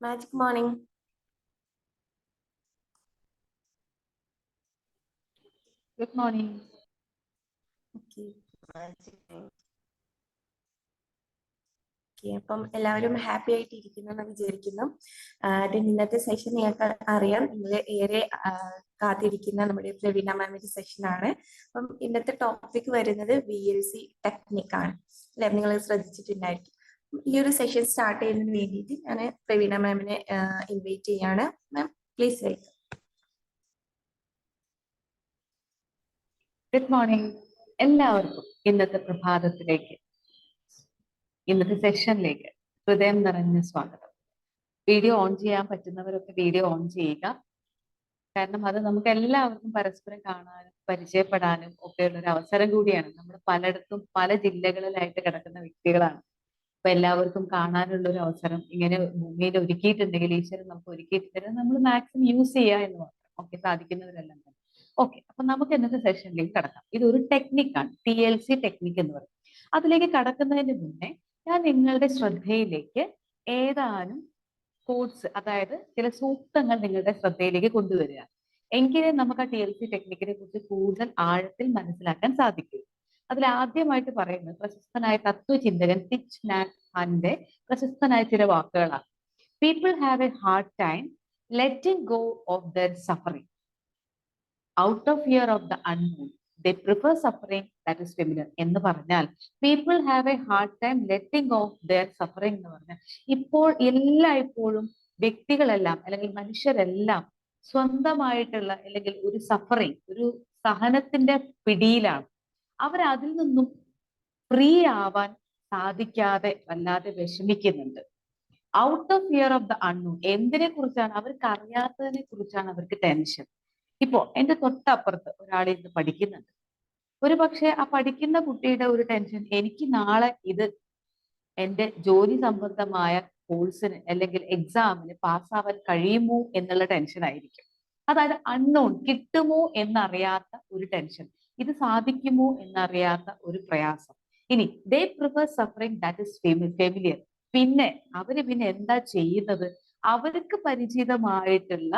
Magic morning. Good morning. Okay. Magic morning. അപ്പം എല്ലാവരും happy ആയിട്ട് ഇരിക്കുന്നെന്ന് വിചാരിക്കുന്നു. ഇന്നത്തെ സെഷൻ ഞങ്ങൾക്ക് അറിയാം, നിങ്ങൾ ഏറെ കാത്തിരിക്കുന്ന നമ്മുടെ പ്രവീണ മാമിന്റെ സെഷനാണ്. അപ്പം ഇന്നത്തെ ടോപ്പിക് വരുന്നത് VLC ടെക്നിക്കാണ് അല്ലെ, നിങ്ങൾ ശ്രദ്ധിച്ചിട്ടുണ്ടായിരിക്കും. ഈ ഒരു സെഷൻ സ്റ്റാർട്ട് ചെയ്യുന്നതിന് വേണ്ടിയിട്ട് ഞാൻ പ്രവീണ മാമിനെ ഇൻവൈറ്റ് ചെയ്യാണ്. Ma'am please welcome. Good morning എല്ലാവർക്കും. ഇന്നത്തെ പ്രഭാതത്തിലേക്ക്, ഇന്നത്തെ സെഷനിലേക്ക് ഹൃദയം നിറഞ്ഞ സ്വാഗതം. വീഡിയോ ഓൺ ചെയ്യാൻ പറ്റുന്നവരൊക്കെ വീഡിയോ ഓൺ ചെയ്യുക. കാരണം അത് നമുക്ക് എല്ലാവർക്കും പരസ്പരം കാണാനും പരിചയപ്പെടാനും ഒക്കെയുള്ള ഒരു അവസരം കൂടിയാണ്. നമ്മൾ പലയിടത്തും പല ജില്ലകളിലായിട്ട് കിടക്കുന്ന വ്യക്തികളാണ്. അപ്പൊ എല്ലാവർക്കും കാണാനുള്ള ഒരു അവസരം ഇങ്ങനെ ഭൂമിയിൽ ഒരുക്കിയിട്ടുണ്ടെങ്കിൽ, ഈശ്വരൻ നമുക്ക് ഒരുക്കിയിട്ടുണ്ടെങ്കിൽ നമ്മൾ മാക്സിമം യൂസ് ചെയ്യുക എന്ന് മാത്രം. ഓക്കെ, സാധിക്കുന്നവരെല്ലാം തന്നെ. ഓക്കെ, അപ്പൊ നമുക്ക് ഇന്നത്തെ സെഷനിലേക്ക് കടക്കാം. ഇതൊരു ടെക്നിക്കാണ്, TLC ടെക്നിക്ക് എന്ന് പറയും. അതിലേക്ക് കടക്കുന്നതിന് മുന്നേ ഞാൻ നിങ്ങളുടെ ശ്രദ്ധയിലേക്ക് ഏതാനും കോഡ്സ്, അതായത് ചില സൂക്തങ്ങൾ നിങ്ങളുടെ ശ്രദ്ധയിലേക്ക് കൊണ്ടുവരിക. എങ്കിലേ നമുക്ക് ആ TLC ടെക്നിക്കിനെ കുറിച്ച് കൂടുതൽ ആഴത്തിൽ മനസ്സിലാക്കാൻ സാധിക്കും. അതിൽ ആദ്യമായിട്ട് പറയുന്നത് പ്രശസ്തനായ തത്വചിന്തകൻ തിച്ച് നാറ്റ് ഹാന്റെ പ്രശസ്തനായ ചില വാക്കുകളാണ്. People have A hard time letting go of there suffering out of fear of the unknown they prefer suffering that is familiar എന്ന് പറഞ്ഞാൽ, people have A hard time letting of there suffering എന്ന് പറഞ്ഞാൽ, ഇപ്പോൾ എല്ലായ്പ്പോഴും വ്യക്തികളെല്ലാം അല്ലെങ്കിൽ മനുഷ്യരെല്ലാം സ്വന്തമായിട്ടുള്ള അല്ലെങ്കിൽ ഒരു സഫറിങ്, ഒരു സഹനത്തിന്റെ പിടിയിലാണ്. അവർ അതിൽ നിന്നും ഫ്രീ ആവാൻ സാധിക്കാതെ വല്ലാതെ വിഷമിക്കുന്നുണ്ട്. Out of fear of the unknown, എന്തിനെ കുറിച്ചാണ്? അവർക്ക് അറിയാത്തതിനെ കുറിച്ചാണ് അവർക്ക് ടെൻഷൻ. ഇപ്പോ എന്റെ തൊട്ടപ്പുറത്ത് ഒരാൾ ഇന്ന് പഠിക്കുന്നുണ്ട്. ഒരു പക്ഷെ ആ പഠിക്കുന്ന കുട്ടിയുടെ ഒരു ടെൻഷൻ, എനിക്ക് നാളെ ഇത് എന്റെ ജോലി സംബന്ധമായ കോഴ്സിന് അല്ലെങ്കിൽ എക്സാമിന് പാസ്സാവാൻ കഴിയുമോ എന്നുള്ള ടെൻഷൻ ആയിരിക്കും. അതായത് അൺനോൺ, കിട്ടുമോ എന്നറിയാത്ത ഒരു ടെൻഷൻ, ഇത് സാധിക്കുമോ എന്നറിയാത്ത ഒരു പ്രയാസം. ഇനി they prefer suffering that is familiar. പിന്നെ അവര് എന്താ ചെയ്യുന്നത്? അവർക്ക് പരിചിതമായിട്ടുള്ള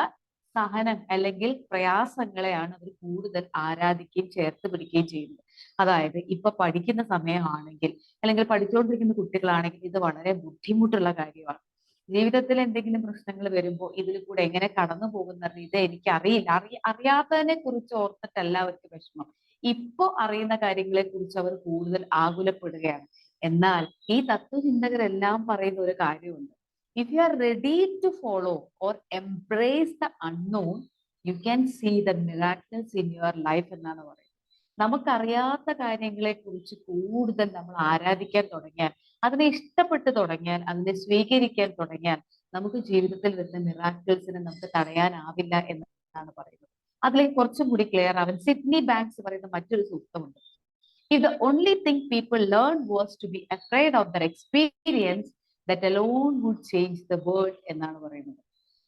സഹനം അല്ലെങ്കിൽ പ്രയാസങ്ങളെയാണ് അവർ കൂടുതൽ ആരാധിക്കുകയും ചേർത്ത് പിടിക്കുകയും ചെയ്യുന്നത്. അതായത് ഇപ്പൊ പഠിക്കുന്ന സമയമാണെങ്കിൽ അല്ലെങ്കിൽ പഠിച്ചുകൊണ്ടിരിക്കുന്ന കുട്ടികളാണെങ്കിൽ ഇത് വളരെ ബുദ്ധിമുട്ടുള്ള കാര്യമാണ്. ജീവിതത്തിൽ എന്തെങ്കിലും പ്രശ്നങ്ങൾ വരുമ്പോൾ ഇതിൽ കൂടെ എങ്ങനെ കടന്നു പോകുന്നത്, ഇത് എനിക്ക് അറിയില്ല, അറിയാത്തതിനെ കുറിച്ച് ഓർത്തിട്ടല്ല അവർക്ക് വിഷമം. ഇപ്പൊ അറിയുന്ന കാര്യങ്ങളെ കുറിച്ച് അവർ കൂടുതൽ ആകുലപ്പെടുകയാണ്. എന്നാൽ ഈ തത്വചിന്തകരെല്ലാം പറയുന്ന ഒരു കാര്യമുണ്ട്. If you are ready to follow or embrace the unknown, you can see the miracles in your life എന്നാണ് പറയുന്നത്. നമുക്കറിയാത്ത കാര്യങ്ങളെ കുറിച്ച് കൂടുതൽ നമ്മൾ ആരാധിക്കാൻ തുടങ്ങിയാൽ, അതിനെ ഇഷ്ടപ്പെട്ട് തുടങ്ങിയാൽ, അതിനെ സ്വീകരിക്കാൻ തുടങ്ങിയാൽ, നമുക്ക് ജീവിതത്തിൽ വരുന്ന മിറാക്കിൾസിനെ നമുക്ക് തടയാനാവില്ല എന്നാണ് പറയുന്നത്. അതിലേക്ക് കുറച്ചും കൂടി ക്ലിയർ ആവാൻ സിഡ്നി ബാങ്ക്സ് പറയുന്ന മറ്റൊരു സൂക്തമുണ്ട്. If the only thing people learn was to be afraid of their experience, that alone would change the world എന്നാണ് പറയുന്നത്.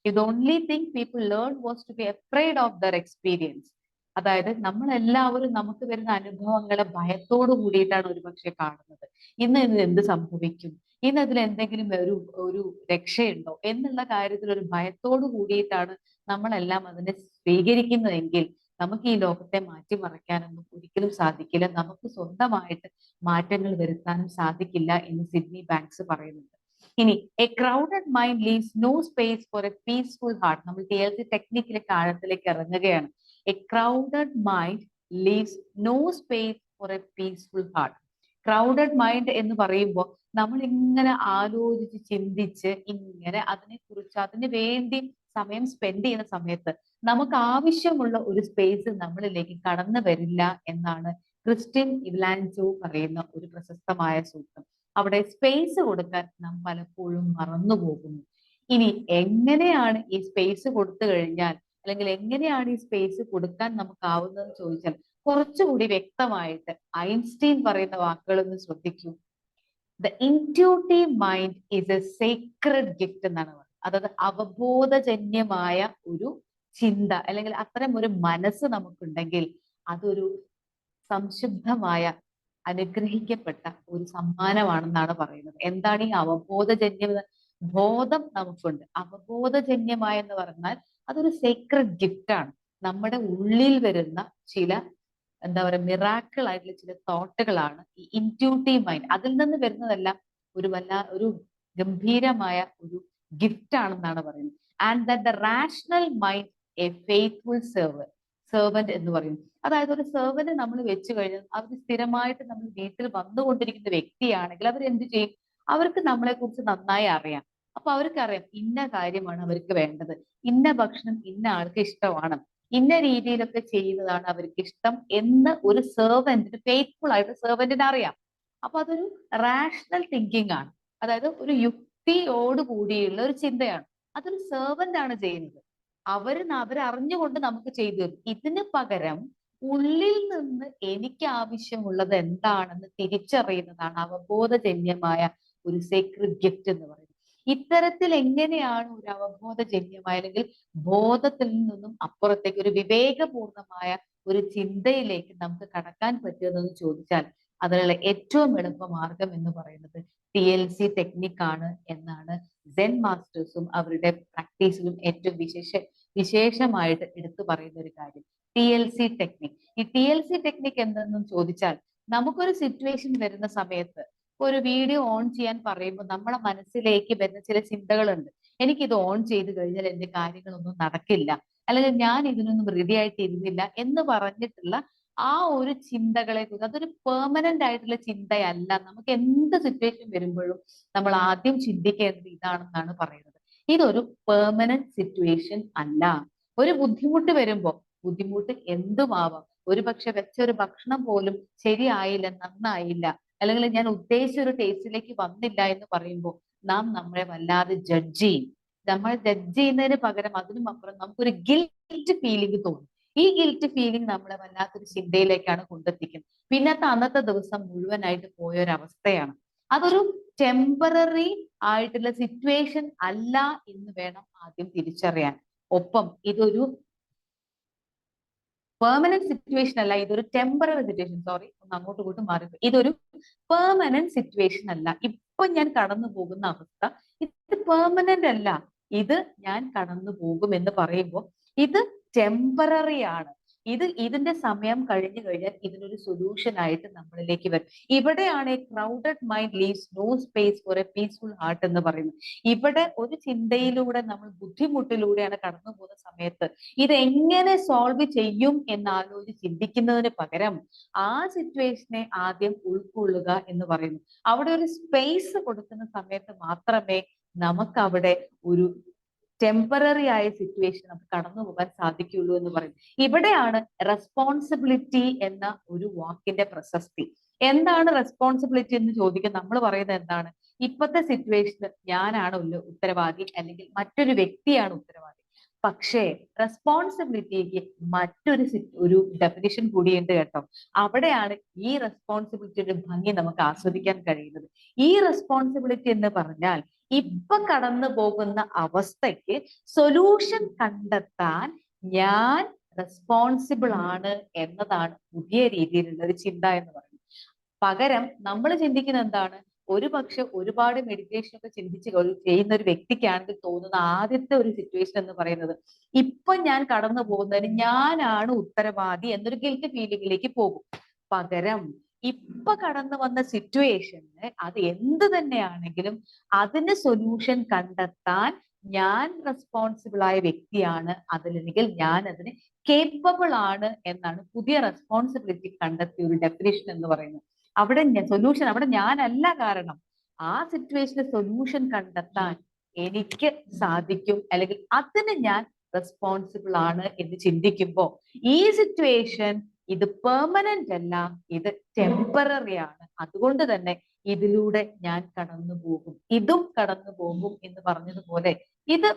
If the only thing people learn was to be afraid of their experience, അതായത് നമ്മളെല്ലാവരും നമുക്ക് വരുന്ന അനുഭവങ്ങളെ ഭയത്തോടു കൂടിയിട്ടാണ് ഒരുപക്ഷെ കാണുന്നത്. ഇന്ന് ഇതിൽ എന്ത് സംഭവിക്കും, ഇന്ന് അതിൽ എന്തെങ്കിലും ഒരു രക്ഷയുണ്ടോ എന്നുള്ള കാര്യത്തിൽ ഒരു ഭയത്തോടു കൂടിയിട്ടാണ് നമ്മളെല്ലാം അതിനെ സ്വീകരിക്കുന്നതെങ്കിൽ, നമുക്ക് ഈ ലോകത്തെ മാറ്റിമറിക്കാനൊന്നും ഒരിക്കലും സാധിക്കില്ല. നമുക്ക് സ്വന്തമായിട്ട് മാറ്റങ്ങൾ വരുത്താനും സാധിക്കില്ല എന്ന് സിഡ്നി ബാങ്ക്സ് പറയുന്നുണ്ട്. ഇനി a crowded mind leaves no space for a peaceful heart. നമ്മൾ TLC ടെക്നിക്കിലെ ആഴത്തിലേക്ക് ഇറങ്ങുകയാണ്. A crowded mind leaves no space for a peaceful heart. Crowded mind എന്ന് പറയുമ്പോൾ നമ്മൾ ഇങ്ങനെ ആലോചിച്ച് ചിന്തിച്ച് ഇങ്ങനെ അതിനെക്കുറിച്ച് അതിന് വേണ്ടി സമയം സ്പെൻഡ് ചെയ്യുന്ന സമയത്ത് നമുക്ക് ആവശ്യമുള്ള ഒരു സ്പേസ് നമ്മളിലേക്ക് കടന്നു വരില്ല എന്നാണ് ക്രിസ്റ്റ്യൻ ഇവ്ലാൻജോ പറയുന്ന ഒരു പ്രശസ്തമായ സൂത്രം. അവിടെ സ്പേസ് കൊടുക്കാൻ നാം പലപ്പോഴും മറന്നു പോകുന്നു. ഇനി എങ്ങനെയാണ് ഈ സ്പേസ് കൊടുത്തു കഴിഞ്ഞാൽ, അല്ലെങ്കിൽ എങ്ങനെയാണ് ഈ സ്പേസ് കൊടുക്കാൻ നമുക്കാവുന്നതെന്ന് ചോദിച്ചാൽ, കുറച്ചുകൂടി വ്യക്തമായിട്ട് ഐൻസ്റ്റീൻ പറയുന്ന വാക്കുകളൊന്ന് ശ്രദ്ധിക്കൂ. The intuitive mind is A Sacred gift എന്നാണ് പറയുന്നത്. അതായത് അവബോധജന്യമായ ഒരു ചിന്ത അല്ലെങ്കിൽ അത്തരം ഒരു മനസ്സ് നമുക്കുണ്ടെങ്കിൽ അതൊരു സംശുദ്ധമായ അനുഗ്രഹിക്കപ്പെട്ട ഒരു സമ്മാനമാണെന്നാണ് പറയുന്നത്. എന്താണ് ഈ അവബോധജന്യം ബോധം നമുക്കുണ്ട്. അവബോധജന്യമായ എന്ന് പറഞ്ഞാൽ അതൊരു സീക്രട്ട് ഗിഫ്റ്റ് ആണ്. നമ്മുടെ ഉള്ളിൽ വരുന്ന ചില എന്താ പറയുക മിറാക്കിൾ ആയിട്ടുള്ള ചില തോട്ടുകളാണ് ഈ ഇൻറ്റ്യൂട്ടീവ് മൈൻഡ്. അതിൽ നിന്ന് വരുന്നതെല്ലാം ഒരു ഗംഭീരമായ ഒരു ഗിഫ്റ്റ് ആണെന്നാണ് പറയുന്നത്. And that the rational mind A faithful servant എന്ന് പറയുന്നു. അതായത് ഒരു സെർവന്റ് നമ്മൾ വെച്ച് കഴിഞ്ഞാൽ അവർ സ്ഥിരമായിട്ട് നമ്മൾ വീട്ടിൽ വന്നുകൊണ്ടിരിക്കുന്ന വ്യക്തിയാണെങ്കിൽ അവർ എന്ത് ചെയ്യും? അവർക്ക് നമ്മളെ കുറിച്ച് നന്നായി അറിയാം. അപ്പൊ അവർക്കറിയാം ഇന്ന കാര്യമാണ് അവർക്ക് വേണ്ടത്, ഇന്ന ഭക്ഷണം ഇന്ന ആൾക്ക് ഇഷ്ടമാണ്, ഇന്ന രീതിയിലൊക്കെ ചെയ്യുന്നതാണ് അവർക്ക് ഇഷ്ടം എന്ന് ഒരു സെർവന്റിന്, ഫെയ്ത്ത്ഫുൾ ആയിട്ട് സെർവന്റിന് അറിയാം. അപ്പൊ അതൊരു റാഷണൽ തിങ്കിങ് ആണ്. അതായത് ഒരു യുക്തിയോട് കൂടിയുള്ള ഒരു ചിന്തയാണ്. അതൊരു സെർവന്റ് ആണ് ചെയ്യുന്നത്. അവരറിഞ്ഞുകൊണ്ട് നമുക്ക് ചെയ്തു തരും. ഇതിന് പകരം ഉള്ളിൽ നിന്ന് എനിക്ക് ആവശ്യമുള്ളത് എന്താണെന്ന് തിരിച്ചറിയുന്നതാണ് അവബോധജന്യമായ ഒരു സീക്രട്ട് ഗിഫ്റ്റ് എന്ന് പറയുന്നത്. ഇത്തരത്തിൽ എങ്ങനെയാണ് ഒരു അവബോധജന്യമായ അല്ലെങ്കിൽ ബോധത്തിൽ നിന്നും അപ്പുറത്തേക്ക് ഒരു വിവേകപൂർണമായ ഒരു ചിന്തയിലേക്ക് നമുക്ക് കടക്കാൻ പറ്റുമെന്ന് ചോദിച്ചാൽ അതിനുള്ള ഏറ്റവും എളുപ്പ മാർഗം എന്ന് പറയുന്നത് TLC ടെക്നിക് ആണ് എന്നാണ് സെൻ മാസ്റ്റേഴ്സും അവരുടെ പ്രാക്ടീസിലും ഏറ്റവും വിശേഷമായിട്ട് എടുത്തു പറയുന്ന ഒരു കാര്യം. TLC technique. ഈ TLC ടെക്നിക് എന്തെന്നും ചോദിച്ചാൽ നമുക്കൊരു സിറ്റുവേഷൻ വരുന്ന സമയത്ത് ഒരു വീഡിയോ ഓൺ ചെയ്യാൻ പറയുമ്പോൾ നമ്മുടെ മനസ്സിലേക്ക് വരുന്ന ചില ചിന്തകളുണ്ട്. എനിക്കിത് ഓൺ ചെയ്ത് കഴിഞ്ഞാൽ എന്റെ കാര്യങ്ങളൊന്നും നടക്കില്ല, അല്ലെങ്കിൽ ഞാൻ ഇതിനൊന്നും റെഡി ആയിട്ട് ഇരുന്നില്ല എന്ന് പറഞ്ഞിട്ടുള്ള ആ ഒരു ചിന്തകളെ കുറിച്ച്, അതൊരു പെർമനന്റ് ആയിട്ടുള്ള ചിന്തയല്ല. നമുക്ക് എന്ത് സിറ്റുവേഷൻ വരുമ്പോഴും നമ്മൾ ആദ്യം ചിന്തിക്കേണ്ടത് ഇതാണെന്നാണ് പറയുന്നത്. ഇതൊരു പെർമനന്റ് സിറ്റുവേഷൻ അല്ല. ഒരു ബുദ്ധിമുട്ട് വരുമ്പോൾ, ബുദ്ധിമുട്ട് എന്തുമാവാം, ഒരു പക്ഷെ വെച്ച ഒരു ഭക്ഷണം പോലും ശരിയായില്ല, നന്നായില്ല, അല്ലെങ്കിൽ ഞാൻ ഉദ്ദേശിച്ച ഒരു ടേസ്റ്റിലേക്ക് വന്നില്ല എന്ന് പറയുമ്പോൾ നാം നമ്മളെ വല്ലാതെ ജഡ്ജ് ചെയ്യും. നമ്മൾ ജഡ്ജ് ചെയ്യുന്നതിന് പകരം അതിനും അപ്പുറം നമുക്കൊരു ഗിൽറ്റ് ഫീലിംഗ് തോന്നും. ഈ ഗിൽറ്റ് ഫീലിംഗ് നമ്മളെ വല്ലാത്തൊരു ചിന്തയിലേക്കാണ് കൊണ്ടെത്തിക്കുന്നത്. പിന്നത്തെ അന്നത്തെ ദിവസം മുഴുവനായിട്ട് പോയൊരവസ്ഥയാണ്. അതൊരു ടെമ്പററി ആയിട്ടുള്ള സിറ്റുവേഷൻ അല്ല എന്ന് വേണം ആദ്യം തിരിച്ചറിയാൻ. ഒപ്പം ഇതൊരു പെർമനന്റ് സിറ്റുവേഷൻ അല്ല, ഇതൊരു ടെമ്പററി സിറ്റുവേഷൻ. സോറി, ഒന്ന് അങ്ങോട്ടും ഇങ്ങോട്ടും മാറി. ഇതൊരു പെർമനന്റ് സിറ്റുവേഷൻ അല്ല. ഇപ്പൊ ഞാൻ കടന്നു പോകുന്ന അവസ്ഥ ഇത് പെർമനന്റ് അല്ല. ഇത് ഞാൻ കടന്നു പോകും എന്ന് പറയുമ്പോൾ ഇത് ടെമ്പററി ആണ്. ഇതിന്റെ സമയം കഴിഞ്ഞു കഴിഞ്ഞാൽ ഇതിനൊരു സൊല്യൂഷൻ ആയിട്ട് നമ്മളിലേക്ക് വരും. ഇവിടെയാണ് a crowded mind leaves no space for a peaceful heart എന്ന് പറയുന്നത്. ഇവിടെ ഒരു ചിന്തയിലൂടെ നമ്മൾ ബുദ്ധിമുട്ടിലൂടെയാണ് കടന്നു പോകുന്ന സമയത്ത് ഇത് എങ്ങനെ സോൾവ് ചെയ്യും എന്നാലോചിച്ച് ചിന്തിക്കുന്നതിന് പകരം ആ സിറ്റുവേഷനെ ആദ്യം ഉൾക്കൊള്ളുക എന്ന് പറയുന്നു. അവിടെ ഒരു സ്പേസ് കൊടുക്കുന്ന സമയത്ത് മാത്രമേ നമുക്ക് അവിടെ ഒരു ടെമ്പററി ആയ സിറ്റുവേഷൻ നമുക്ക് കടന്നു പോകാൻ സാധിക്കുള്ളൂ എന്ന് പറയും. ഇവിടെയാണ് റെസ്പോൺസിബിലിറ്റി എന്ന ഒരു വാക്കിന്റെ പ്രസക്തി. എന്താണ് റെസ്പോൺസിബിലിറ്റി എന്ന് ചോദിക്കാൻ നമ്മൾ പറയുന്നത് എന്താണ്? ഇപ്പോഴത്തെ സിറ്റുവേഷന് ഞാനാണ് ഉത്തരവാദി, അല്ലെങ്കിൽ മറ്റൊരു വ്യക്തിയാണ് ഉത്തരവാദി. പക്ഷേ റെസ്പോൺസിബിലിറ്റിക്ക് ഒരു ഡെഫിനിഷൻ കൂടിയുണ്ട് കേട്ടോ. അവിടെയാണ് ഈ റെസ്പോൺസിബിലിറ്റിയുടെ ഭംഗി നമുക്ക് ആസ്വദിക്കാൻ കഴിയുന്നത്. ഈ റെസ്പോൺസിബിലിറ്റി എന്ന് പറഞ്ഞാൽ ഇപ്പൊ കടന്നു പോകുന്ന അവസ്ഥയ്ക്ക് സൊല്യൂഷൻ കണ്ടെത്താൻ ഞാൻ റെസ്പോൺസിബിൾ ആണ് എന്നതാണ് പുതിയ രീതിയിലുള്ള ഒരു ചിന്ത എന്ന് പറയുന്നത്. പകരം നമ്മൾ ചിന്തിക്കുന്ന എന്താണ്? ഒരു പക്ഷെ ഒരുപാട് മെഡിറ്റേഷൻ ഒക്കെ ചെയ്യുന്ന ഒരു വ്യക്തിക്കാണെങ്കിൽ തോന്നുന്ന ആദ്യത്തെ ഒരു സിറ്റുവേഷൻ എന്ന് പറയുന്നത് ഇപ്പൊ ഞാൻ കടന്നു പോകുന്നതിന് ഞാനാണ് ഉത്തരവാദി എന്നൊരു ഗിൽറ്റ് ഫീലിംഗിലേക്ക് പോകും. പകരം ഇപ്പൊ കടന്നു വന്ന സിറ്റുവേഷന് അത് എന്ത് തന്നെയാണെങ്കിലും അതിന് സൊല്യൂഷൻ കണ്ടെത്താൻ ഞാൻ റെസ്പോൺസിബിൾ ആയ വ്യക്തിയാണ്, അതിലെങ്കിൽ ഞാൻ അതിന് കേപ്പബിൾ ആണ് എന്നാണ് പുതിയ റെസ്പോൺസിബിലിറ്റി കണ്ടെത്തിയ ഒരു ഡെഫിനേഷൻ എന്ന് പറയുന്നത്. അവിടെ സൊല്യൂഷൻ, അവിടെ ഞാനല്ല കാരണം. ആ സിറ്റുവേഷന് സൊല്യൂഷൻ കണ്ടെത്താൻ എനിക്ക് സാധിക്കും, അല്ലെങ്കിൽ അതിന് ഞാൻ റെസ്പോൺസിബിൾ ആണ് എന്ന് ചിന്തിക്കുമ്പോൾ ഈ സിറ്റുവേഷൻ ഇത് പെർമനന്റ് അല്ല, ഇത് ടെമ്പററി ആണ്. അതുകൊണ്ട് തന്നെ ഇതിലൂടെ ഞാൻ കടന്നു പോകും, ഇതും കടന്നു പോകും എന്ന് പറഞ്ഞതുപോലെ ഇത്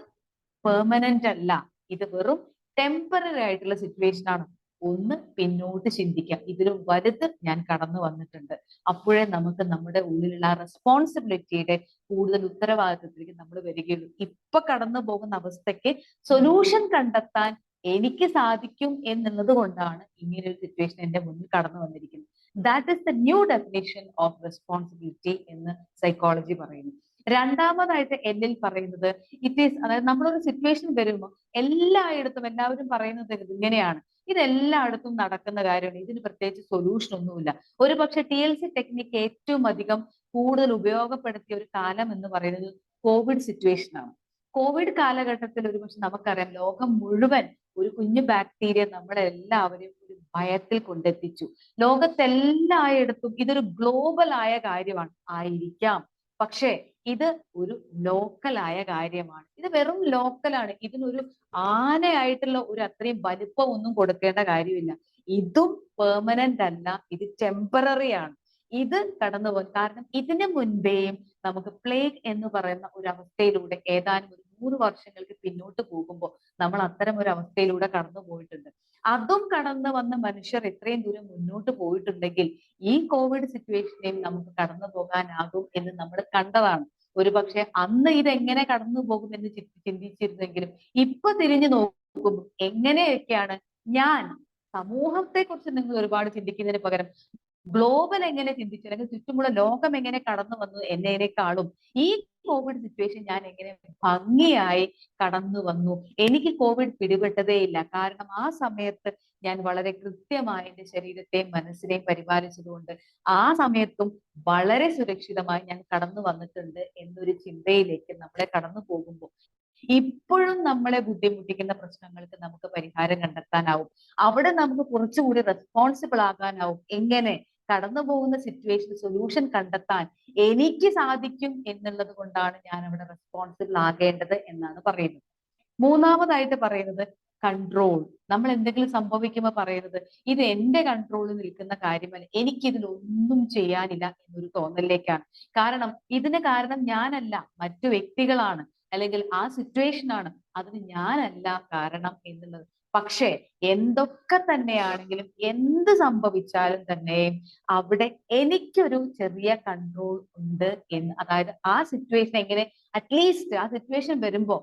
പെർമനന്റ് അല്ല, ഇത് വെറും ടെമ്പററി ആയിട്ടുള്ള സിറ്റുവേഷൻ ആണ്. ഒന്ന് പിന്നോട്ട് ചിന്തിക്കാം, ഇതിലും വലുത് ഞാൻ കടന്നു വന്നിട്ടുണ്ട്. അപ്പോഴേ നമുക്ക് നമ്മുടെ ഉള്ളിലുള്ള റെസ്പോൺസിബിലിറ്റിയുടെ കൂടുതൽ ഉത്തരവാദിത്വത്തിലേക്ക് നമ്മൾ വരികയുള്ളൂ. ഇപ്പൊ കടന്നു പോകുന്ന അവസ്ഥയ്ക്ക് സൊല്യൂഷൻ കണ്ടെത്താൻ എനിക്ക് സാധിക്കും എന്നുള്ളത് കൊണ്ടാണ് ഇങ്ങനെ ഒരു സിറ്റുവേഷൻ എന്റെ മുന്നിൽ കടന്നു വന്നിരിക്കുന്നത്. That is the new definition of responsibility എന്ന് സൈക്കോളജി പറയുന്നു. രണ്ടാമതായിട്ട് എന്നിൽ പറയുന്നത് ഇറ്റ് ഈസ്, അതായത് നമ്മളൊരു സിറ്റുവേഷൻ വരുമ്പോൾ എല്ലായിടത്തും എല്ലാവരും പറയുന്നത് ഇങ്ങനെയാണ്, ഇതെല്ലായിടത്തും നടക്കുന്ന കാര്യമാണ്, ഇതിന് പ്രത്യേകിച്ച് സൊല്യൂഷൻ ഒന്നുമില്ല. ഒരു പക്ഷെ TLC ടെക്നിക്ക് ഏറ്റവും അധികം കൂടുതൽ ഉപയോഗപ്പെടുത്തിയ ഒരു കാലം എന്ന് പറയുന്നത് കോവിഡ് സിറ്റുവേഷൻ ആണ്. കോവിഡ് കാലഘട്ടത്തിൽ ഒരുപക്ഷെ നമുക്കറിയാം, ലോകം മുഴുവൻ ഒരു കുഞ്ഞു ബാക്ടീരിയ നമ്മളെല്ലാവരെയും ഒരു ഭയത്തിൽ കൊണ്ടെത്തിച്ചു. ലോകത്തെല്ലായിടത്തും ഇതൊരു ഗ്ലോബൽ ആയ കാര്യമാണ് ആയിരിക്കാം, പക്ഷേ ഇത് ഒരു ലോക്കലായ കാര്യമാണ്. ഇത് വെറും ലോക്കലാണ്. ഇതിനൊരു ആനയായിട്ടുള്ള ഒരു അത്രയും വലിപ്പം ഒന്നും കൊടുക്കേണ്ട കാര്യമില്ല. ഇതും പെർമനന്റ് അല്ല, ഇത് ടെമ്പററി ആണ്. ഇത് കടന്നു പോകും. കാരണം ഇതിനു മുൻപേയും നമുക്ക് പ്ലേഗ് എന്ന് പറയുന്ന ഒരു അവസ്ഥയിലൂടെ ഏതാനും ഒരു 100 വർഷങ്ങൾക്ക് പിന്നോട്ട് പോകുമ്പോൾ നമ്മൾ അത്തരം ഒരു അവസ്ഥയിലൂടെ കടന്നു പോയിട്ടുണ്ട്. അതും കടന്നു വന്ന മനുഷ്യർ ഇത്രയും ദൂരം മുന്നോട്ട് പോയിട്ടുണ്ടെങ്കിൽ ഈ കോവിഡ് സിറ്റുവേഷനെയും നമുക്ക് കടന്നു പോകാനാകും എന്ന് നമ്മൾ കണ്ടതാണ്. ഒരു പക്ഷെ അന്ന് ഇതെങ്ങനെ കടന്നു പോകുമെന്ന് ചിന്തിച്ചിരുന്നെങ്കിലും ഇപ്പൊ തിരിഞ്ഞു നോക്കുമ്പോൾ എങ്ങനെയൊക്കെയാണ് ഞാൻ സമൂഹത്തെ കുറിച്ച് നിങ്ങൾ ഒരുപാട് ചിന്തിക്കുന്നതിന് പകരം ഗ്ലോബൽ എങ്ങനെ ചിന്തിച്ചു, അല്ലെങ്കിൽ ചുറ്റുമുള്ള ലോകം എങ്ങനെ കടന്നു വന്നു എന്നതിനേക്കാളും ഈ കോവിഡ് സിറ്റുവേഷൻ ഞാൻ എങ്ങനെ ഭംഗിയായി കടന്നു വന്നു. എനിക്ക് കോവിഡ് പിടിപെട്ടതേ ഇല്ല. കാരണം ആ സമയത്ത് ഞാൻ വളരെ കൃത്യമായി എന്റെ ശരീരത്തെയും മനസ്സിനെയും പരിപാലിച്ചതുകൊണ്ട് ആ സമയത്തും വളരെ സുരക്ഷിതമായി ഞാൻ കടന്നു വന്നിട്ടുണ്ട് എന്നൊരു ചിന്തയിലേക്ക് നമ്മളെ കടന്നു പോകുമ്പോൾ ഇപ്പോഴും നമ്മളെ ബുദ്ധിമുട്ടിക്കുന്ന പ്രശ്നങ്ങൾക്ക് നമുക്ക് പരിഹാരം കണ്ടെത്താനാവും. അവിടെ നമുക്ക് കുറച്ചുകൂടി റെസ്പോൺസിബിൾ ആകാനാവും. എങ്ങനെ കടന്നു പോകുന്ന സിറ്റുവേഷൻ സൊല്യൂഷൻ കണ്ടെത്താൻ എനിക്ക് സാധിക്കും എന്നുള്ളത് കൊണ്ടാണ് ഞാൻ അവിടെ റെസ്പോൺസിബിൾ ആകേണ്ടത് എന്നാണ് പറയുന്നത്. മൂന്നാമതായിട്ട് പറയുന്നത് കൺട്രോൾ. നമ്മൾ എന്തെങ്കിലും സംഭവിക്കുമ്പോൾ പറയുന്നത് ഇത് എന്റെ കൺട്രോളിൽ നിൽക്കുന്ന കാര്യമല്ല, എനിക്കിതിലൊന്നും ചെയ്യാനില്ല എന്നൊരു തോന്നലിലേക്കാണ്. കാരണം ഇതിന് കാരണം ഞാനല്ല, മറ്റു വ്യക്തികളാണ്, അല്ലെങ്കിൽ ആ സിറ്റുവേഷൻ ആണ്, അതിന് ഞാനല്ല കാരണം എന്നുള്ളത്. പക്ഷേ എന്തൊക്കെ തന്നെയാണെങ്കിലും എന്ത് സംഭവിച്ചാലും തന്നെ അവിടെ എനിക്കൊരു ചെറിയ കൺട്രോൾ ഉണ്ട് എന്ന്, അതായത് ആ സിറ്റുവേഷൻ എങ്ങനെ, അറ്റ്ലീസ്റ്റ് ആ സിറ്റുവേഷൻ വരുമ്പോ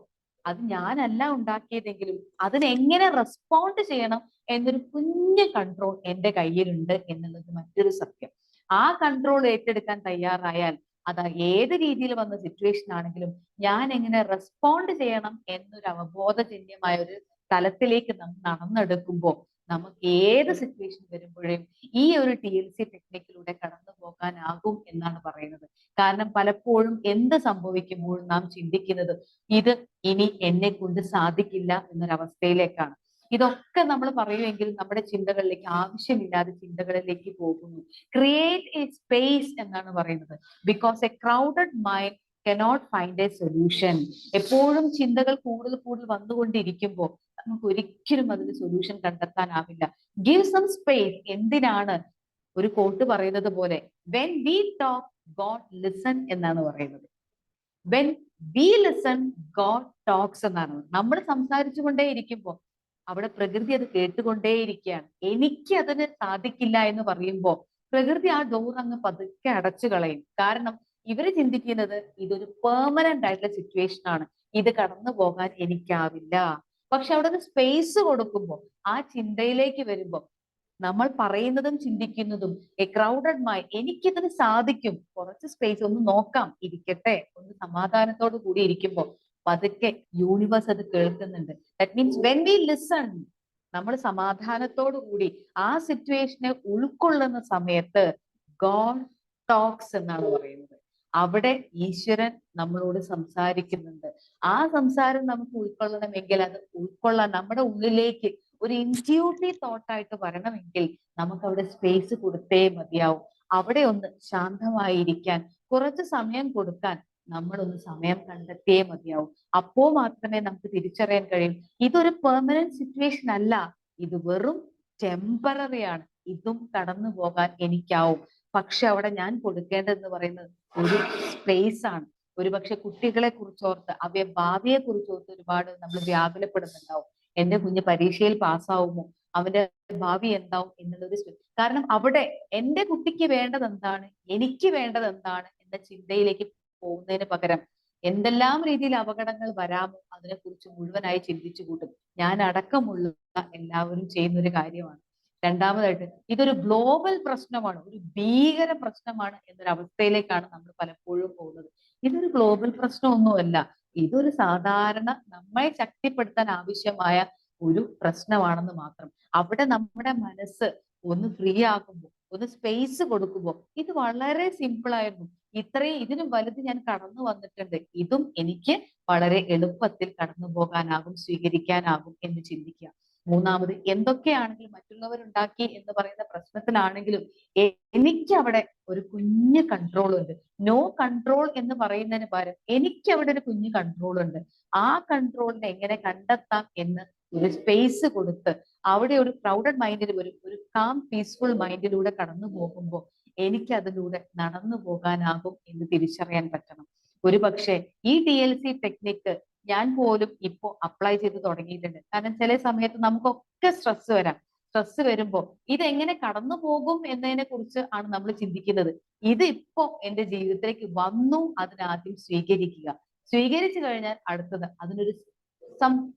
അത് ഞാനല്ല ഉണ്ടാക്കിയതെങ്കിലും അതിനെങ്ങനെ റെസ്പോണ്ട് ചെയ്യണം എന്നൊരു കുഞ്ഞു കൺട്രോൾ എന്റെ കയ്യിലുണ്ട് എന്നുള്ളത് മറ്റൊരു സത്യം. ആ കൺട്രോൾ ഏറ്റെടുക്കാൻ തയ്യാറായാൽ അത് ഏത് രീതിയിൽ വന്ന സിറ്റുവേഷൻ ആണെങ്കിലും ഞാൻ എങ്ങനെ റെസ്പോണ്ട് ചെയ്യണം എന്നൊരു അവബോധജന്യമായ ഒരു തലത്തിലേക്ക് നാം നടന്നെടുക്കുമ്പോൾ നമുക്ക് ഏത് സിറ്റുവേഷൻ വരുമ്പോഴും ഈ ഒരു TLC ടെക്നിക്കിലൂടെ കടന്നു പോകാനാകും എന്നാണ് പറയുന്നത്. കാരണം പലപ്പോഴും എന്ത് സംഭവിക്കുമ്പോഴും നാം ചിന്തിക്കുന്നത് ഇത് ഇനി എന്നെ കൊണ്ട് സാധിക്കില്ല എന്നൊരവസ്ഥയിലേക്കാണ്. ഇതൊക്കെ നമ്മൾ പറയുമെങ്കിലും നമ്മുടെ ചിന്തകളിലേക്ക്, ആവശ്യമില്ലാതെ ചിന്തകളിലേക്ക് പോകുന്നു. ക്രിയേറ്റ് എ സ്പേസ് എന്നാണ് പറയുന്നത്. Because a crowded mind cannot find a solution. എപ്പോഴും ചിന്തകൾ കൂടുതൽ കൂടുതൽ വന്നുകൊണ്ടിരിക്കുമ്പോൾ നമുക്ക് ഒരിക്കലും അതിന് സൊല്യൂഷൻ കണ്ടെത്താനാവില്ല. Give some space. എന്തിനാണ് ഒരു കോട്ട് പറയുന്നത് പോലെ when we talk God listen എന്നാണ് പറയുന്നത്. When we listen God talks എന്നാണ്. നമ്മൾ സംസാരിച്ചു കൊണ്ടേ ഇരിക്കുമ്പോൾ അവിടെ പ്രകൃതി അത് കേട്ടുകൊണ്ടേയിരിക്കുകയാണ്. എനിക്ക് അതിന് സാധിക്കില്ല എന്ന് പറയുമ്പോൾ പ്രകൃതി ആ ഡോർ അങ്ങ് പതുക്കെ അടച്ചു കളയും. കാരണം ഇവര് ചിന്തിക്കുന്നത് ഇതൊരു പെർമനന്റ് ആയിട്ടുള്ള സിറ്റുവേഷൻ ആണ്, ഇത് കടന്നു പോകാൻ എനിക്കാവില്ല. പക്ഷെ അവിടെ ഒരു സ്പേസ് കൊടുക്കുമ്പോൾ, ആ ചിന്തയിലേക്ക് വരുമ്പോൾ നമ്മൾ പറയുന്നതും ചിന്തിക്കുന്നതും എ ക്രൗഡഡ് മൈൻഡ്, എനിക്കിതിന് സാധിക്കും, കുറച്ച് സ്പേസ് ഒന്ന് നോക്കാം, ഇരിക്കട്ടെ, ഒന്ന് സമാധാനത്തോടു കൂടി ഇരിക്കുമ്പോൾ പതുക്കെ യൂണിവേഴ്സ് അത് കേൾക്കുന്നുണ്ട്. That means when we listen, നമ്മൾ സമാധാനത്തോടു കൂടി ആ സിറ്റുവേഷനെ ഉൾക്കൊള്ളുന്ന സമയത്ത് ഗോഡ് ടോക്സ് എന്നാണ് പറയുന്നത്. അവിടെ ഈശ്വരൻ നമ്മളോട് സംസാരിക്കുന്നുണ്ട്. ആ സംസാരം നമുക്ക് ഉൾക്കൊള്ളണമെങ്കിൽ അത് ഉൾക്കൊള്ളാൻ നമ്മുടെ ഉള്ളിലേക്ക് ഒരു ഇൻറ്റ്യൂട്ടീവ് തോട്ടായിട്ട് വരണമെങ്കിൽ നമുക്ക് അവിടെ സ്പേസ് കൊടുത്തേ മതിയാവും. അവിടെ ഒന്ന് ശാന്തമായിരിക്കാൻ കുറച്ച് സമയം കൊടുക്കാൻ നമ്മളൊന്ന് സമയം കണ്ടെത്തിയേ മതിയാവും. അപ്പോ മാത്രമേ നമുക്ക് തിരിച്ചറിയാൻ കഴിയും ഇതൊരു പെർമനന്റ് സിറ്റുവേഷൻ അല്ല, ഇത് വെറും ടെമ്പററി ആണ്, ഇതും കടന്നു പോകാൻ എനിക്കാവും. പക്ഷെ അവിടെ ഞാൻ കൊടുക്കേണ്ടതെന്ന് പറയുന്നത് ഒരു സ്പേസ് ആണ്. ഒരുപക്ഷെ കുട്ടികളെ കുറിച്ചോർത്ത്, അവയെ ഭാവിയെ കുറിച്ചോർത്ത് ഒരുപാട് നമ്മൾ വ്യാകുലപ്പെടുന്നുണ്ടാവും. എന്റെ കുഞ്ഞ് പരീക്ഷയിൽ പാസ്സാവുമോ, അവന്റെ ഭാവി എന്താവും എന്നുള്ളൊരു കാരണം അവിടെ എന്റെ കുട്ടിക്ക് വേണ്ടത് എന്താണ്, എനിക്ക് വേണ്ടത് എന്താണ് എന്ന ചിന്തയിലേക്ക് പോകുന്നതിന് പകരം എന്തെല്ലാം രീതിയിൽ അപകടങ്ങൾ വരാമോ അതിനെക്കുറിച്ച് മുഴുവനായി ചിന്തിച്ചു കൂട്ടും. ഞാൻ അടക്കമുള്ള എല്ലാവരും ചെയ്യുന്ന ഒരു കാര്യമാണ്. രണ്ടാമതായിട്ട് ഇതൊരു ഗ്ലോബൽ പ്രശ്നമാണ്, ഒരു ഭീകര പ്രശ്നമാണ് എന്നൊരവസ്ഥയിലേക്കാണ് നമ്മൾ പലപ്പോഴും പോകുന്നത്. ഇതൊരു ഗ്ലോബൽ പ്രശ്നമൊന്നുമല്ല, ഇതൊരു സാധാരണ നമ്മളെ ശക്തിപ്പെടുത്താൻ ആവശ്യമായ ഒരു പ്രശ്നമാണെന്ന് മാത്രം. അവിടെ നമ്മുടെ മനസ്സ് ഒന്ന് ഫ്രീ ആകുമ്പോൾ, ഒന്ന് സ്പേസ് കൊടുക്കുമ്പോൾ, ഇത് വളരെ സിമ്പിൾ ആയിരുന്നു. ഇത്രയും ഇതിനും വലുത് ഞാൻ കടന്നു വന്നിട്ടുണ്ട്, ഇതും എനിക്ക് വളരെ എളുപ്പത്തിൽ കടന്നു പോകാനാകും, സ്വീകരിക്കാനാകും എന്ന് ചിന്തിക്കുക. മൂന്നാമത്, എന്തൊക്കെയാണെങ്കിലും മറ്റുള്ളവരുണ്ടാക്കി എന്ന് പറയുന്ന പ്രശ്നത്തിലാണെങ്കിലും എനിക്ക് അവിടെ ഒരു കുഞ്ഞു കൺട്രോൾ ഉണ്ട്. നോ കൺട്രോൾ എന്ന് പറയുന്നതിന് പകരം എനിക്ക് അവിടെ ഒരു കുഞ്ഞു കൺട്രോൾ ഉണ്ട്. ആ കൺട്രോളിനെ എങ്ങനെ കണ്ടെത്താം എന്ന് ഒരു സ്പേസ് കൊടുത്ത് അവിടെ ഒരു ക്രൗഡഡ് മൈൻഡിൽ ഒരു കാം പീസ്ഫുൾ മൈൻഡിലൂടെ കടന്നു പോകുമ്പോൾ എനിക്ക് അതിലൂടെ നടന്നു പോകാനാകും എന്ന് തിരിച്ചറിയാൻ പറ്റണം. ഒരു പക്ഷേ ഈ TLC ടെക്നിക്ക് ഞാൻ പോലും ഇപ്പോ അപ്ലൈ ചെയ്ത് തുടങ്ങിയിട്ടുണ്ട്. കാരണം ചില സമയത്ത് നമുക്കൊക്കെ സ്ട്രെസ് വരാം. സ്ട്രെസ് വരുമ്പോൾ ഇതെങ്ങനെ കടന്നു പോകും എന്നതിനെ കുറിച്ച് ആണ് നമ്മൾ ചിന്തിക്കുന്നത്. ഇത് ഇപ്പോ എന്റെ ജീവിതത്തിലേക്ക് വന്നു, അതിനാദ്യം സ്വീകരിക്കുക. സ്വീകരിച്ചു കഴിഞ്ഞാൽ അടുത്തത് അതിനൊരു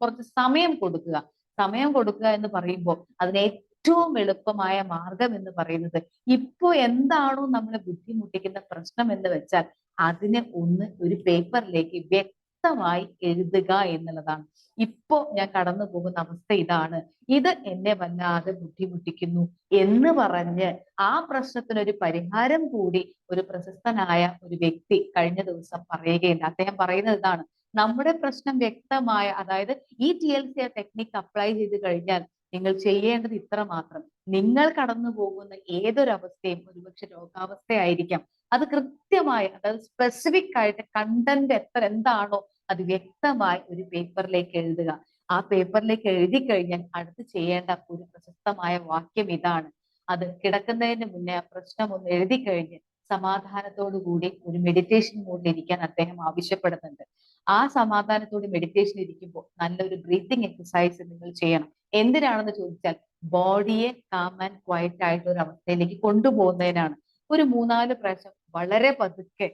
കുറച്ച് സമയം കൊടുക്കുക. സമയം കൊടുക്കുക എന്ന് പറയുമ്പോൾ അതിന് ഏറ്റവും എളുപ്പമായ മാർഗം എന്ന് പറയുന്നത്, ഇപ്പോ എന്താണോ നമ്മളെ ബുദ്ധിമുട്ടിക്കുന്ന പ്രശ്നം എന്ന് വെച്ചാൽ അതിനെ ഒന്ന് ഒരു പേപ്പറിലേക്ക് വ്യക്തമായി എഴുതുക എന്നുള്ളതാണ്. ഇപ്പോ ഞാൻ കടന്നു പോകുന്ന അവസ്ഥ ഇതാണ്, ഇത് എന്നെ വല്ലാതെ ബുദ്ധിമുട്ടിക്കുന്നു എന്ന് പറഞ്ഞ് ആ പ്രശ്നത്തിനൊരു പരിഹാരം കൂടി ഒരു പ്രശസ്തനായ ഒരു വ്യക്തി കഴിഞ്ഞ ദിവസം പറയുകയുണ്ട്. അദ്ദേഹം പറയുന്നത് ഇതാണ്: നമ്മുടെ പ്രശ്നം വ്യക്തമായ, അതായത് ഈ TLC ടെക്നിക്ക് അപ്ലൈ ചെയ്ത് കഴിഞ്ഞാൽ നിങ്ങൾ ചെയ്യേണ്ടത് ഇത്ര മാത്രം. നിങ്ങൾ കടന്നു പോകുന്ന ഏതൊരവസ്ഥയും, ഒരുപക്ഷെ രോഗാവസ്ഥയായിരിക്കാം, അത് കൃത്യമായി, അതായത് സ്പെസിഫിക് ആയിട്ട് കണ്ടന്റ് എന്താണോ അത് വ്യക്തമായി ഒരു പേപ്പറിലേക്ക് എഴുതുക. ആ പേപ്പറിലേക്ക് എഴുതി കഴിഞ്ഞാൽ അടുത്ത് ചെയ്യേണ്ട ഒരു പ്രശസ്തമായ വാക്യം ഇതാണ്. അത് കിടക്കുന്നതിന് മുന്നേ ആ പ്രശ്നം ഒന്ന് എഴുതി കഴിഞ്ഞ് സമാധാനത്തോടു കൂടി ഒരു മെഡിറ്റേഷൻ മോഡിൽ ഇരിക്കാൻ അദ്ദേഹം ആവശ്യപ്പെടുന്നുണ്ട്. ആ സമാധാനത്തോട് മെഡിറ്റേഷൻ ഇരിക്കുമ്പോൾ നല്ലൊരു ബ്രീത്തിങ് എക്സസൈസ് നിങ്ങൾ ചെയ്യണം. എന്തിനാണെന്ന് ചോദിച്ചാൽ ബോഡിയെ കാം ആൻഡ് ക്വയറ്റ് ആയിട്ട് ഒരു അവസ്ഥയിലേക്ക് കൊണ്ടുപോകുന്നതിനാണ്. ഒരു 3-4 പ്രാവശ്യം വളരെ പതുക്കെ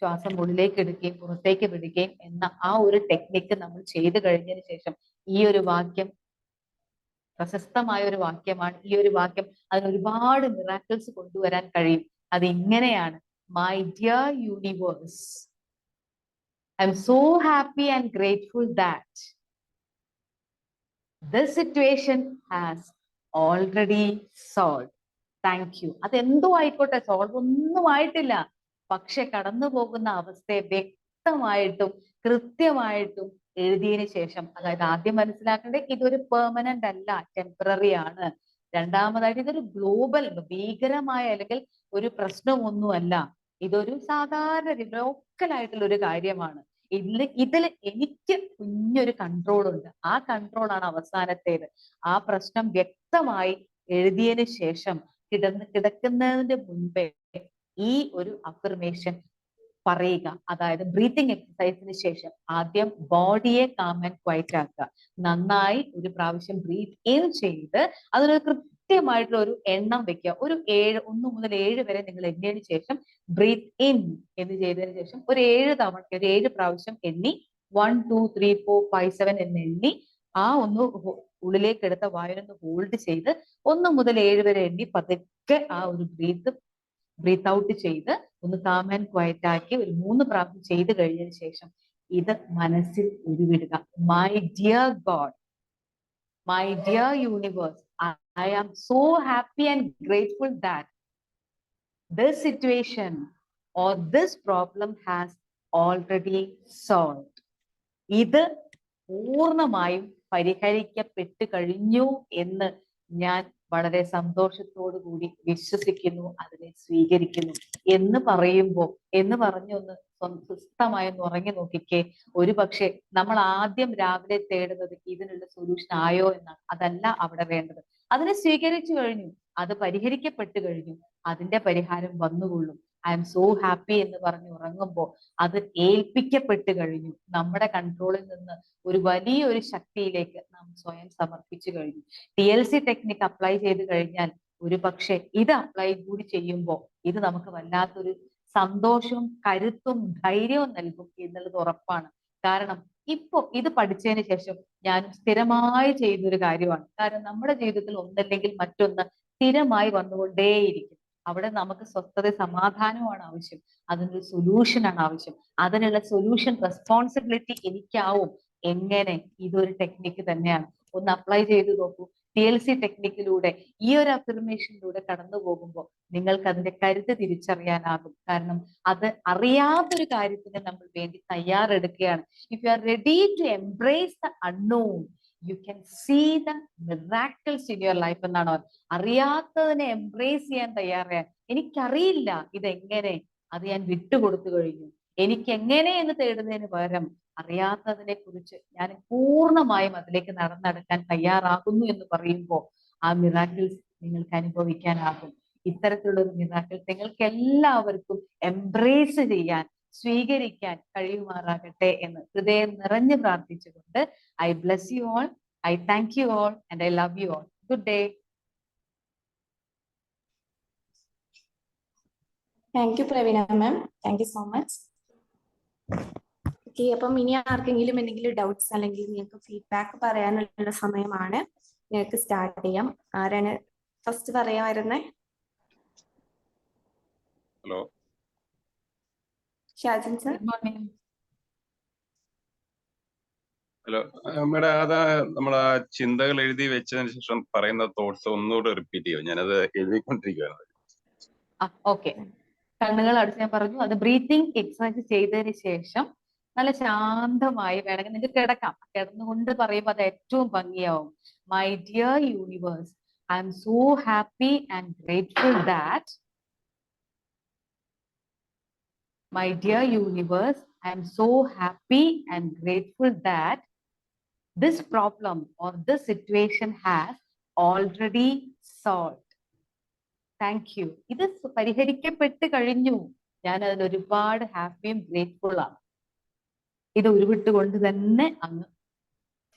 ശ്വാസം ഉള്ളിലേക്ക് എടുക്കുകയും പുറത്തേക്ക് വിടുകയും എന്ന ആ ഒരു ടെക്നിക്ക് നമ്മൾ ചെയ്തു കഴിഞ്ഞതിന് ശേഷം ഈ ഒരു വാക്യം പ്രശസ്തമായ ഒരു വാക്യമാണ്. ഈ ഒരു വാക്യം അതിന് ഒരുപാട് മിറാക്കിൾസ് കൊണ്ടുവരാൻ കഴിയും. അത് ഇങ്ങനെയാണ്: my dear universe, I'm so happy and grateful that this situation has already solved. Thank you. അതെന്തോ ആയിക്കോട്ടെ, സോൾവ് ഒന്നും ആയിട്ടില്ല, പക്ഷെ കടന്നു പോകുന്ന അവസ്ഥയെ വ്യക്തമായിട്ടും കൃത്യമായിട്ടും എഴുതിയതിനു ശേഷം, അതായത് ആദ്യം മനസ്സിലാക്കേണ്ടത് ഇതൊരു പെർമനന്റ് അല്ല, ടെമ്പററി ആണ്. രണ്ടാമതായിട്ട് ഇതൊരു ഗ്ലോബൽ ഭീകരമായ അല്ലെങ്കിൽ ഒരു പ്രശ്നമൊന്നുമല്ല, ഇതൊരു സാധാരണ ലോക്കൽ ആയിട്ടുള്ള ഒരു കാര്യമാണ്. ഇതിൽ എനിക്ക് കുഞ്ഞൊരു കൺട്രോൾ ഉണ്ട്. ആ കൺട്രോൾ ആണ് അവസാനത്തേത്. ആ പ്രശ്നം വ്യക്തമായി എഴുതിയതിന് ശേഷം കിടക്കുന്നതിന്റെ മുൻപേ ഈ ഒരു അഫർമേഷൻ പറയുക. അതായത് ബ്രീത്തിങ് എക്സസൈസിന് ശേഷം ആദ്യം ബോഡിയെ കാം ആൻഡ് ക്വയറ്റ് ആക്കുക. നന്നായി ഒരു പ്രാവശ്യം ബ്രീത്ത് ഇൻ ചെയ്ത് അതിനൊരു കൃത്യമായിട്ടുള്ള ഒരു എണ്ണം വെക്കുക. ഒരു 1 മുതൽ 7 വരെ നിങ്ങൾ എണ്ണിയതിനു ശേഷം ബ്രീത്ത് ഇൻ എന്ന് ചെയ്തതിനു ശേഷം ഒരു 7 പ്രാവശ്യം എണ്ണി 1 2 3 4 5 7 എന്ന് എണ്ണി ആ ഒന്ന് ഉള്ളിലേക്ക് എടുത്ത വായുനൊന്ന് ഹോൾഡ് ചെയ്ത് 1 മുതൽ 7 വരെ എണ്ണി പതുക്കെ ആ ഒരു ബ്രീത്ത് ഔട്ട് ചെയ്ത് ഒന്ന് കാം ആൻഡ് ക്വയറ്റ് ആക്കി ഒരു 3 പ്രാവശ്യം ചെയ്ത് കഴിഞ്ഞതിന് ശേഷം ഇത് മനസ്സിൽ ഉരുവിടുക. My dear God, my dear universe, I am so happy and grateful that this situation or this problem has already solved. ഇത് പൂർണ്ണമായും പരിഹരിക്കപ്പെട്ടു കഴിഞ്ഞു എന്ന് ഞാൻ വളരെ സന്തോഷത്തോടു കൂടി വിശ്വസിക്കുന്നു, അതിനെ സ്വീകരിക്കുന്നു എന്ന് പറഞ്ഞൊന്ന് സ്വസ്ഥമായി ഒന്ന് ഉറങ്ങി നോക്കിക്കേ. ഒരു പക്ഷേ നമ്മൾ ആദ്യം രാവിലെ തേടുന്നത് ഇതിനുള്ള സൊല്യൂഷൻ ആയോ എന്നാണ്. അതല്ല അവിടെ വേണ്ടത്. അതിനെ സ്വീകരിച്ചു കഴിഞ്ഞു, അത് പരിഹരിക്കപ്പെട്ടു കഴിഞ്ഞു, അതിന്റെ പരിഹാരം വന്നുകൊള്ളും. ഐ എം സോ ഹാപ്പി എന്ന് പറഞ്ഞ് ഉറങ്ങുമ്പോൾ അത് ഏൽപ്പിക്കപ്പെട്ടു കഴിഞ്ഞു. നമ്മുടെ കൺട്രോളിൽ നിന്ന് ഒരു വലിയൊരു ശക്തിയിലേക്ക് നാം സ്വയം സമർപ്പിച്ചു കഴിഞ്ഞു. TLC ടെക്നിക്ക് അപ്ലൈ ചെയ്ത് കഴിഞ്ഞാൽ ഒരു പക്ഷെ ഇത് അപ്ലൈ കൂടി ചെയ്യുമ്പോൾ ഇത് നമുക്ക് വല്ലാത്തൊരു സന്തോഷവും കരുത്തും ധൈര്യവും നൽകും എന്നുള്ളത് ഉറപ്പാണ്. കാരണം ഇപ്പൊ ഇത് പഠിച്ചതിന് ശേഷം ഞാൻ സ്ഥിരമായി ചെയ്യുന്ന ഒരു കാര്യമാണ്. കാരണം നമ്മുടെ ജീവിതത്തിൽ ഒന്നല്ലെങ്കിൽ മറ്റൊന്ന് സ്ഥിരമായി വന്നുകൊണ്ടേയിരിക്കും. അവിടെ നമുക്ക് സ്വസ്ഥത സമാധാനമാണ് ആവശ്യം. അതിനൊരു സൊല്യൂഷനാണ് ആവശ്യം. അതിനുള്ള സൊല്യൂഷൻ റെസ്പോൺസിബിലിറ്റി എനിക്കാവും. എങ്ങനെ? ഇതൊരു ടെക്നിക്ക് തന്നെയാണ്. ഒന്ന് അപ്ലൈ ചെയ്ത് നോക്കൂ. TLC ടെക്നിക്കിലൂടെ ഈ ഒരു അഫർമേഷനിലൂടെ കടന്നു പോകുമ്പോൾ നിങ്ങൾക്ക് അതിന്റെ കരുത്ത് തിരിച്ചറിയാനാകും. കാരണം അത് അറിയാത്തൊരു കാര്യത്തിന് നമ്മൾ വേണ്ടി തയ്യാറെടുക്കുകയാണ്. If you are ready to embrace the unknown, you can see the miracles in your life എന്നാണ്. അറിയാത്തതിനെ എംബ്രേസ് ചെയ്യാൻ തയ്യാറായാൽ, എനിക്കറിയില്ല ഇതെങ്ങനെ, അത് ഞാൻ വിട്ടുകൊടുത്തു കഴിഞ്ഞു. എനിക്ക് എങ്ങനെ എന്ന് തേടുന്നതിന് പകരം അറിയാത്തതിനെ കുറിച്ച് ഞാൻ പൂർണ്ണമായും അതിലേക്ക് നടന്നെടുക്കാൻ തയ്യാറാകുന്നു എന്ന് പറയുമ്പോൾ ആ മിറാക്കിൾസ് നിങ്ങൾക്ക് അനുഭവിക്കാനാകും. ഇത്തരത്തിലുള്ള ഒരു മിറാക്കിൾസ് നിങ്ങൾക്ക് എല്ലാവർക്കും എംബ്രേസ് ചെയ്യാൻ, സ്വീകരിക്കാൻ കഴിയുമാറാകട്ടെ എന്ന് ഹൃദയം നിറഞ്ഞു പ്രാർത്ഥിച്ചുകൊണ്ട് I bless you all, I thank you all and I love you all. Good day. Thank you Praveena ma'am, thank you so much. Okay, അപ്പം ഇനി ആർക്കെങ്കിലും എന്തെങ്കിലും ഡൗട്ട്സ് അല്ലെങ്കിൽ നിങ്ങൾക്ക് ഫീഡ്ബാക്ക് പറയാനുള്ള സമയമാണ്. നിങ്ങൾക്ക് സ്റ്റാർട്ട് ചെയ്യാം. ആരാണ് ഫസ്റ്റ് പറയാൻ വരുന്നേ? Hello, Shajan sir. Good morning. Hello madam, അത് നമ്മൾ ആ ചിന്തകൾ എഴുതി വെച്ചതിന് ശേഷം പറയുന്ന തോട്ട്സ് ഒന്നുകൂടെ റിപ്പീറ്റ് ചെയ്യും. ഞാനത് എഴുതിക്കൊണ്ടിരിക്കുകയാണ്. ഓക്കെ, കണ്ണുകൾ അടച്ച് ഞാൻ പറഞ്ഞു. അത് ബ്രീത്തിങ് എക്സസൈസ് ചെയ്തതിന് ശേഷം നല്ല ശാന്തമായി വേണമെങ്കിൽ നിങ്ങൾക്ക് കിടക്കാം. കിടന്നുകൊണ്ട് പറയുമ്പോൾ അത് ഏറ്റവും ഭംഗിയാവും. My dear universe, I am so happy and grateful that My dear universe, I am so happy and grateful that this problem or this situation has already solved. Thank you. ഇത് പരിഹരിക്കപ്പെട്ട് കഴിഞ്ഞു. ഞാൻ അതിൽ ഒരുപാട് ഹാപ്പിയും ഗ്രേറ്റ്ഫുൾ ആണ്. ഇത് ഉരുവിട്ടുകൊണ്ട് തന്നെ അങ്ങ്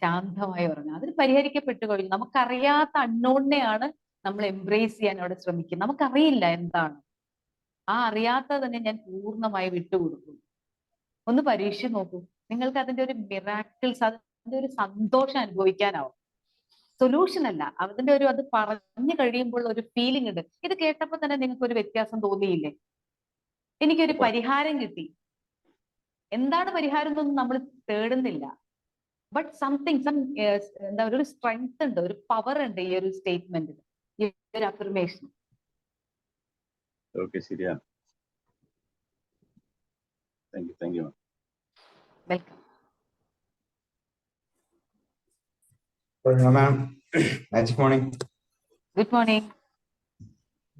ശാന്തമായി ഉറങ്ങുക. അതിന് പരിഹരിക്കപ്പെട്ട് കഴിഞ്ഞു. നമുക്കറിയാത്ത അൺനോണിനെയാണ് നമ്മൾ എംബ്രേസ് ചെയ്യാൻ അവിടെ ശ്രമിക്കുന്നത്. നമുക്കറിയില്ല എന്താണ്. ആ അറിയാത്തതിനെ ഞാൻ പൂർണ്ണമായി വിട്ടുകൊടുക്കും. ഒന്ന് പരീക്ഷിച്ച് നോക്കൂ. നിങ്ങൾക്ക് അതിന്റെ ഒരു മിറാക്കിൾസ്, അതിന്റെ ഒരു സന്തോഷം അനുഭവിക്കാനാവും. സൊല്യൂഷൻ അല്ല, അതിന്റെ ഒരു അത് പറഞ്ഞു കഴിയുമ്പോൾ ഒരു ഫീലിംഗ് ഉണ്ട്. ഇത് കേട്ടപ്പോൾ തന്നെ നിങ്ങൾക്ക് ഒരു വ്യത്യാസം തോന്നിയില്ലേ? എനിക്കൊരു പരിഹാരം കിട്ടി. എന്താണ് പരിഹാരം എന്നൊന്നും നമ്മൾ തേടുന്നില്ല. ബട്ട് സംതിങ് എന്താ ഒരു സ്ട്രെങ്ത് ഉണ്ട്, ഒരു പവർ ഉണ്ട് ഈ ഒരു സ്റ്റേറ്റ്മെന്റിന്, ഈ ഒരു അഫർമേഷൻ. ഓക്കെ, ശരിയാണ്. Thank you. Welcome. Ma'am, magic morning. Good morning.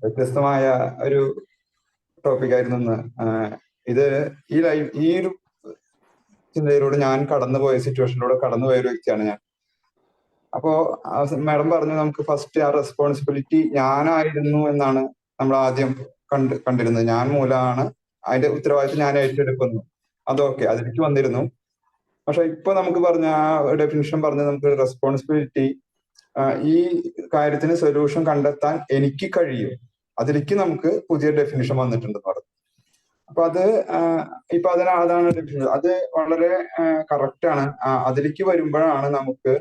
വ്യത്യസ്തമായ ഒരു ടോപ്പിക് ആയിരുന്നു ഇന്ന്. ഇത് ഈ ഒരു ചിന്തയിലൂടെ ഞാൻ കടന്നുപോയ സിറ്റുവേഷനിലൂടെ കടന്നുപോയ ഒരു വ്യക്തിയാണ് ഞാൻ. അപ്പോ മാഡം പറഞ്ഞു നമുക്ക് ഫസ്റ്റ് ആ റെസ്പോൺസിബിലിറ്റി ഞാനായിരുന്നു എന്നാണ് നമ്മൾ ആദ്യം കണ്ടിരുന്നത്. ഞാൻ മൂലമാണ് അതിന്റെ ഉത്തരവാദിത്വം ഞാൻ ഏറ്റെടുക്കുന്നു. അതൊക്കെ അതിലേക്ക് വന്നിരുന്നു. പക്ഷെ ഇപ്പൊ നമുക്ക് പറഞ്ഞ ആ ഡെഫിനിഷൻ പറഞ്ഞ് നമുക്ക് റെസ്പോൺസിബിലിറ്റി, ഈ കാര്യത്തിന് സൊല്യൂഷൻ കണ്ടെത്താൻ എനിക്ക് കഴിയും, അതിലേക്ക് നമുക്ക് പുതിയ ഡെഫിനിഷൻ വന്നിട്ടുണ്ടെന്ന് പറഞ്ഞു. അപ്പൊ അത് ഇപ്പൊ അതാണ് ഡെഫിനിഷൻ. അത് വളരെ കറക്റ്റ് ആണ്. അതിലേക്ക് വരുമ്പോഴാണ് നമുക്ക്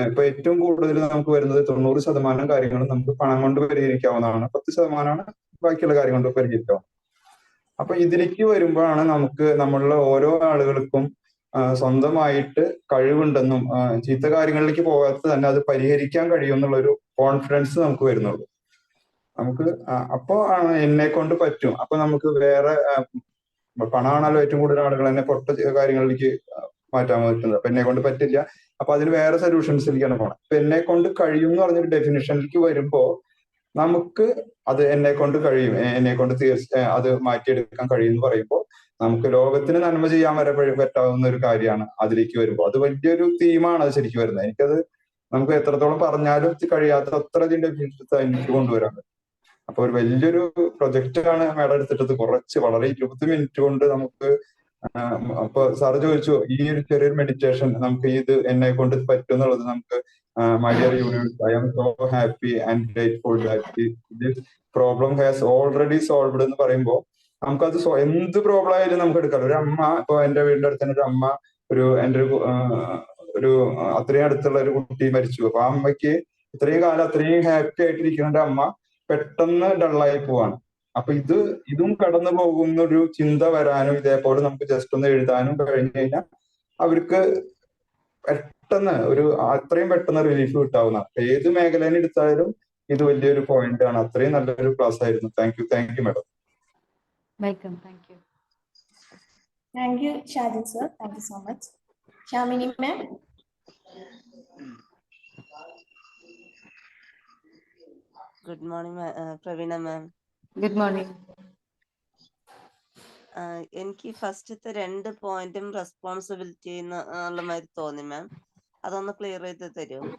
ഇപ്പൊ ഏറ്റവും കൂടുതൽ നമുക്ക് വരുന്നത് 90% കാര്യങ്ങളും നമുക്ക് പണം കൊണ്ട് പരിഹരിക്കാവുന്നതാണ്. 10%ആണ് ബാക്കിയുള്ള കാര്യം കൊണ്ട് പരിഹരിക്കാവുന്നത്. അപ്പൊ ഇതിലേക്ക് വരുമ്പോഴാണ് നമുക്ക് നമ്മളുടെ ഓരോ ആളുകൾക്കും സ്വന്തമായിട്ട് കഴിവുണ്ടെന്നും ചീത്ത കാര്യങ്ങളിലേക്ക് പോകാത്ത തന്നെ അത് പരിഹരിക്കാൻ കഴിയും എന്നുള്ളൊരു കോൺഫിഡൻസ് നമുക്ക് വരുന്നുള്ളൂ. നമുക്ക് അപ്പോ എന്നെ കൊണ്ട് പറ്റും. അപ്പൊ നമുക്ക് വേറെ പണമാണല്ലോ ഏറ്റവും കൂടുതൽ ആളുകൾ എന്നെ പൊട്ട കാര്യങ്ങളിലേക്ക് മാറ്റാൻ പറ്റുന്നത്. അപ്പൊ എന്നെ കൊണ്ട് പറ്റില്ല, അപ്പൊ അതിന് വേറെ സൊല്യൂഷൻസിലേക്കാണ് പോകണം. അപ്പൊ എന്നെ കൊണ്ട് കഴിയും എന്ന് പറഞ്ഞൊരു ഡെഫിനിഷനിലേക്ക് വരുമ്പോ നമുക്ക് അത് എന്നെ കൊണ്ട് കഴിയും, എന്നെ കൊണ്ട് അത് മാറ്റിയെടുക്കാൻ കഴിയും എന്ന് പറയുമ്പോൾ നമുക്ക് ലോകത്തിന് നന്മ ചെയ്യാൻ വരെ പറ്റാവുന്ന ഒരു കാര്യമാണ് അതിലേക്ക് വരുമ്പോൾ. അത് വലിയൊരു തീമാണ് അത് ശരിക്കും വരുന്നത്. എനിക്കത് നമുക്ക് എത്രത്തോളം പറഞ്ഞാലും കഴിയാത്ത അത്ര ഇതിന്റെ എനിക്ക് കൊണ്ടുവരാൻ പറ്റും. അപ്പൊ ഒരു വലിയൊരു പ്രൊജക്റ്റാണ് മാഡം എടുത്തിട്ടത്. വളരെ 20 മിനിറ്റ് കൊണ്ട് നമുക്ക് അപ്പൊ സാറ് ചോദിച്ചു ഈ ഒരു ചെറിയൊരു മെഡിറ്റേഷൻ നമുക്ക് ഇത് എന്നെ കൊണ്ട് പറ്റും എന്നുള്ളത്. നമുക്ക് my dear universe, I am so happy and grateful that this problem has already solved എന്ന് പറയുമ്പോൾ നമുക്കത് എന്ത് പ്രോബ്ലം ആയാലും നമുക്ക് എടുക്കാം. ഒരു അമ്മ, ഇപ്പൊ എന്റെ വീടിന്റെ അടുത്ത് തന്നെ ഒരു അമ്മ എൻ്റെ ഒരു അത്രയും അടുത്തുള്ള ഒരു കുട്ടി മരിച്ചു. അപ്പൊ ആ അമ്മയ്ക്ക് ഇത്രയും കാലം അത്രയും ഹാപ്പി ആയിട്ടിരിക്കുന്ന അമ്മ പെട്ടെന്ന് ഡള്ളായി പോവാണ്. അപ്പൊ ഇതും കടന്നു പോകുന്ന ഒരു ചിന്ത വരാനും ഇതേപോലെ നമുക്ക് ജസ്റ്റ് ഒന്ന് എഴുതാനും കഴിഞ്ഞു കഴിഞ്ഞാൽ അവർക്ക് പെട്ടെന്ന് അത്രയും പെട്ടെന്ന് റിലീഫ് കിട്ടാവുന്ന ഏത് മേഖലയിൽ എടുത്താലും ഇത് വലിയൊരു പോയിന്റ് ആണ്. അത്രയും നല്ലൊരു ക്ലാസ് ആയിരുന്നു. Thank you madam. Welcome. Thank U. Thank you, Shadil sir. Thank you so much. Shamini ma'am. Good morning, Pravina ma'am. Good morning. എനിക്ക് ഫസ്റ്റത്തെ 2 പോയിന്റും റെസ്പോൺസിബിലിറ്റി എന്നുള്ള മാതിരി തോന്നി മാം. അതൊന്ന് ക്ലിയർ ചെയ്ത് തരുമോ?